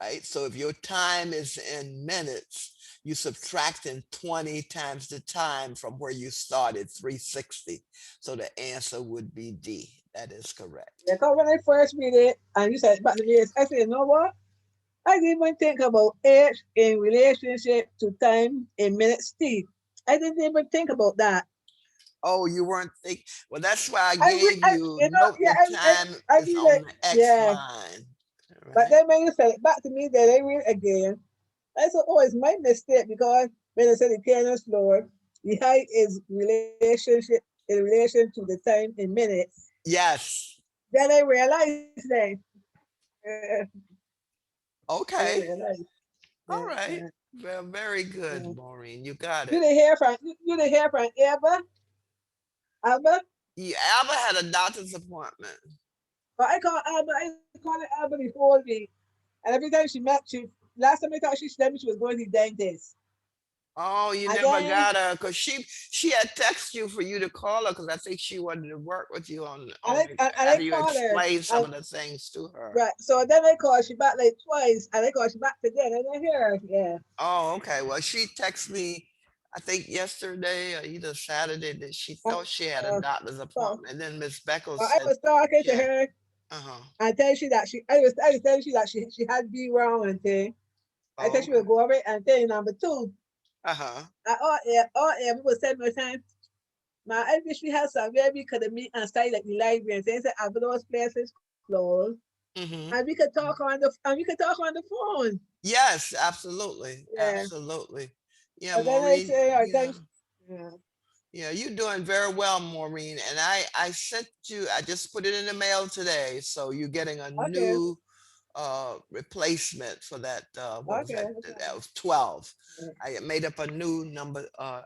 Right? So if your time is in minutes, you subtracting 20 times the time from where you started, 360. So the answer would be D. That is correct. because when I first read it and you said back to me, I said, you know what? I didn't even think about age in relationship to time in minutes T. I didn't even think about that. Oh, you weren't thinking. Well, that's why I I, gave you you know, note yeah, the time I is read on it, the X yeah. line. But Right? then when you said it back to me, then I read it again. I said, oh, it's my mistake because when I said the piano slower, the height is relationship in relation to the time in minutes. Yes. Then I realized that. Uh, then I Okay. realized. All Yeah, right. yeah, Well, very good, yeah. Maureen. You got You it. didn't hear from Eva, Albert? Yeah, Alba had a doctor's appointment. But I called it Albert before me. And every time she met, last time I thought she told me she was going to the dentist. Oh, you And never then got her because she had texted you for you to call her because I think she wanted to work with you on and I after you called her. explained some And, of the things to her. right. So then I called she back like twice, and I called she back again. I didn't hear her. Yeah. Oh, okay. Well, she texted me, I think yesterday or either Saturday that she Uh, thought she had a uh, doctor's so appointment. And then Miss Beckles I said, was talking to yeah, her, Uh-huh. I tell you that I was telling you that she had be wrong and thing. I Oh, tell she will okay. go over it and tell you number two. Uh-huh. All air people said no time. My I wish we had some where we could meet and study like the library and things that those places closed. Mm-hmm. And we could talk on the phone. Yes, absolutely. Yeah. Absolutely. Yeah, And then I Maureen. say, I Yeah. think, yeah. Yeah, you're doing very well, Maureen. And I sent you, I just put it in the mail today. So you're getting a Okay, new replacement for that what was okay, that? okay. That was 12. Yeah. I made up a new number,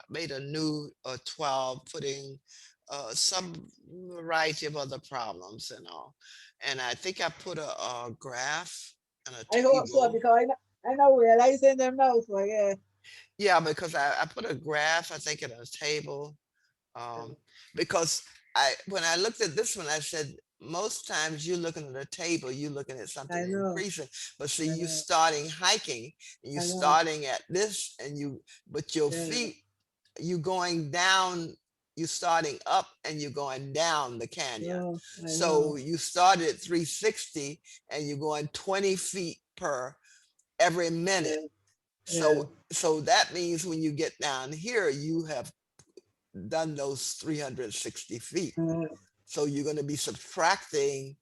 made a new 12, putting some variety of other problems and all. And I think I put a graph and a I hope so table. because I know realizing them now. So yeah. Yeah, because I put a graph, I think, in a table. Um, because when I looked at this one, I said, most times you're looking at a table, you're looking at something I know, increasing. But see, I you know, starting hiking and you I know. starting at this and but your Yeah, feet, you going down, you starting up and you're going down the canyon. no, I know. So you started at 360 and you're going 20 feet per every minute. Yeah, yeah, So that means when you get down here, you have done those 360 feet. uh, So you're going to be subtracting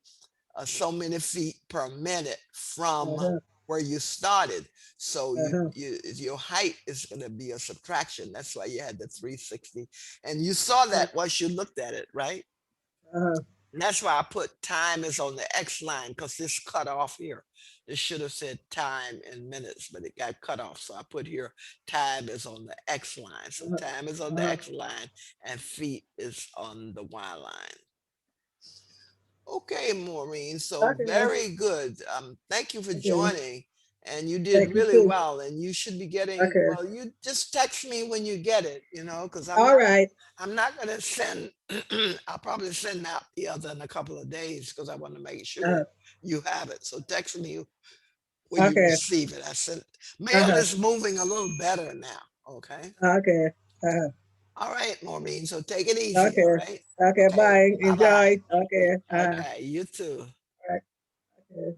so many feet per minute from uh-huh, where you started. So uh-huh, your height is going to be a subtraction. That's why you had the 360. And you saw uh, that once you looked at it, right? uh-huh, And that's why I put time is on the X line because this cut off here. It should have said time in minutes, but it got cut off. So I put here time is on the X line. So uh-huh, time is on the uh-huh. X line and feet is on the Y line. Okay, Maureen. So Okay, very good. Thank you for okay. joining. And you did Thank you really too. well. And you should be getting, Okay. well, you just text me when you get it, because All right. I'm not gonna send, I'll probably send out the other in a couple of days because I want to make sure Uh-huh. you have it. So text me when you Okay. receive it. I sent mail Uh-huh. is moving a little better now. Okay. Okay. Uh-huh. All right, Maureen. So take it easy. All Okay. right. Okay. Okay. Bye. Bye bye. Enjoy. Okay. Okay. You too. All right. Okay.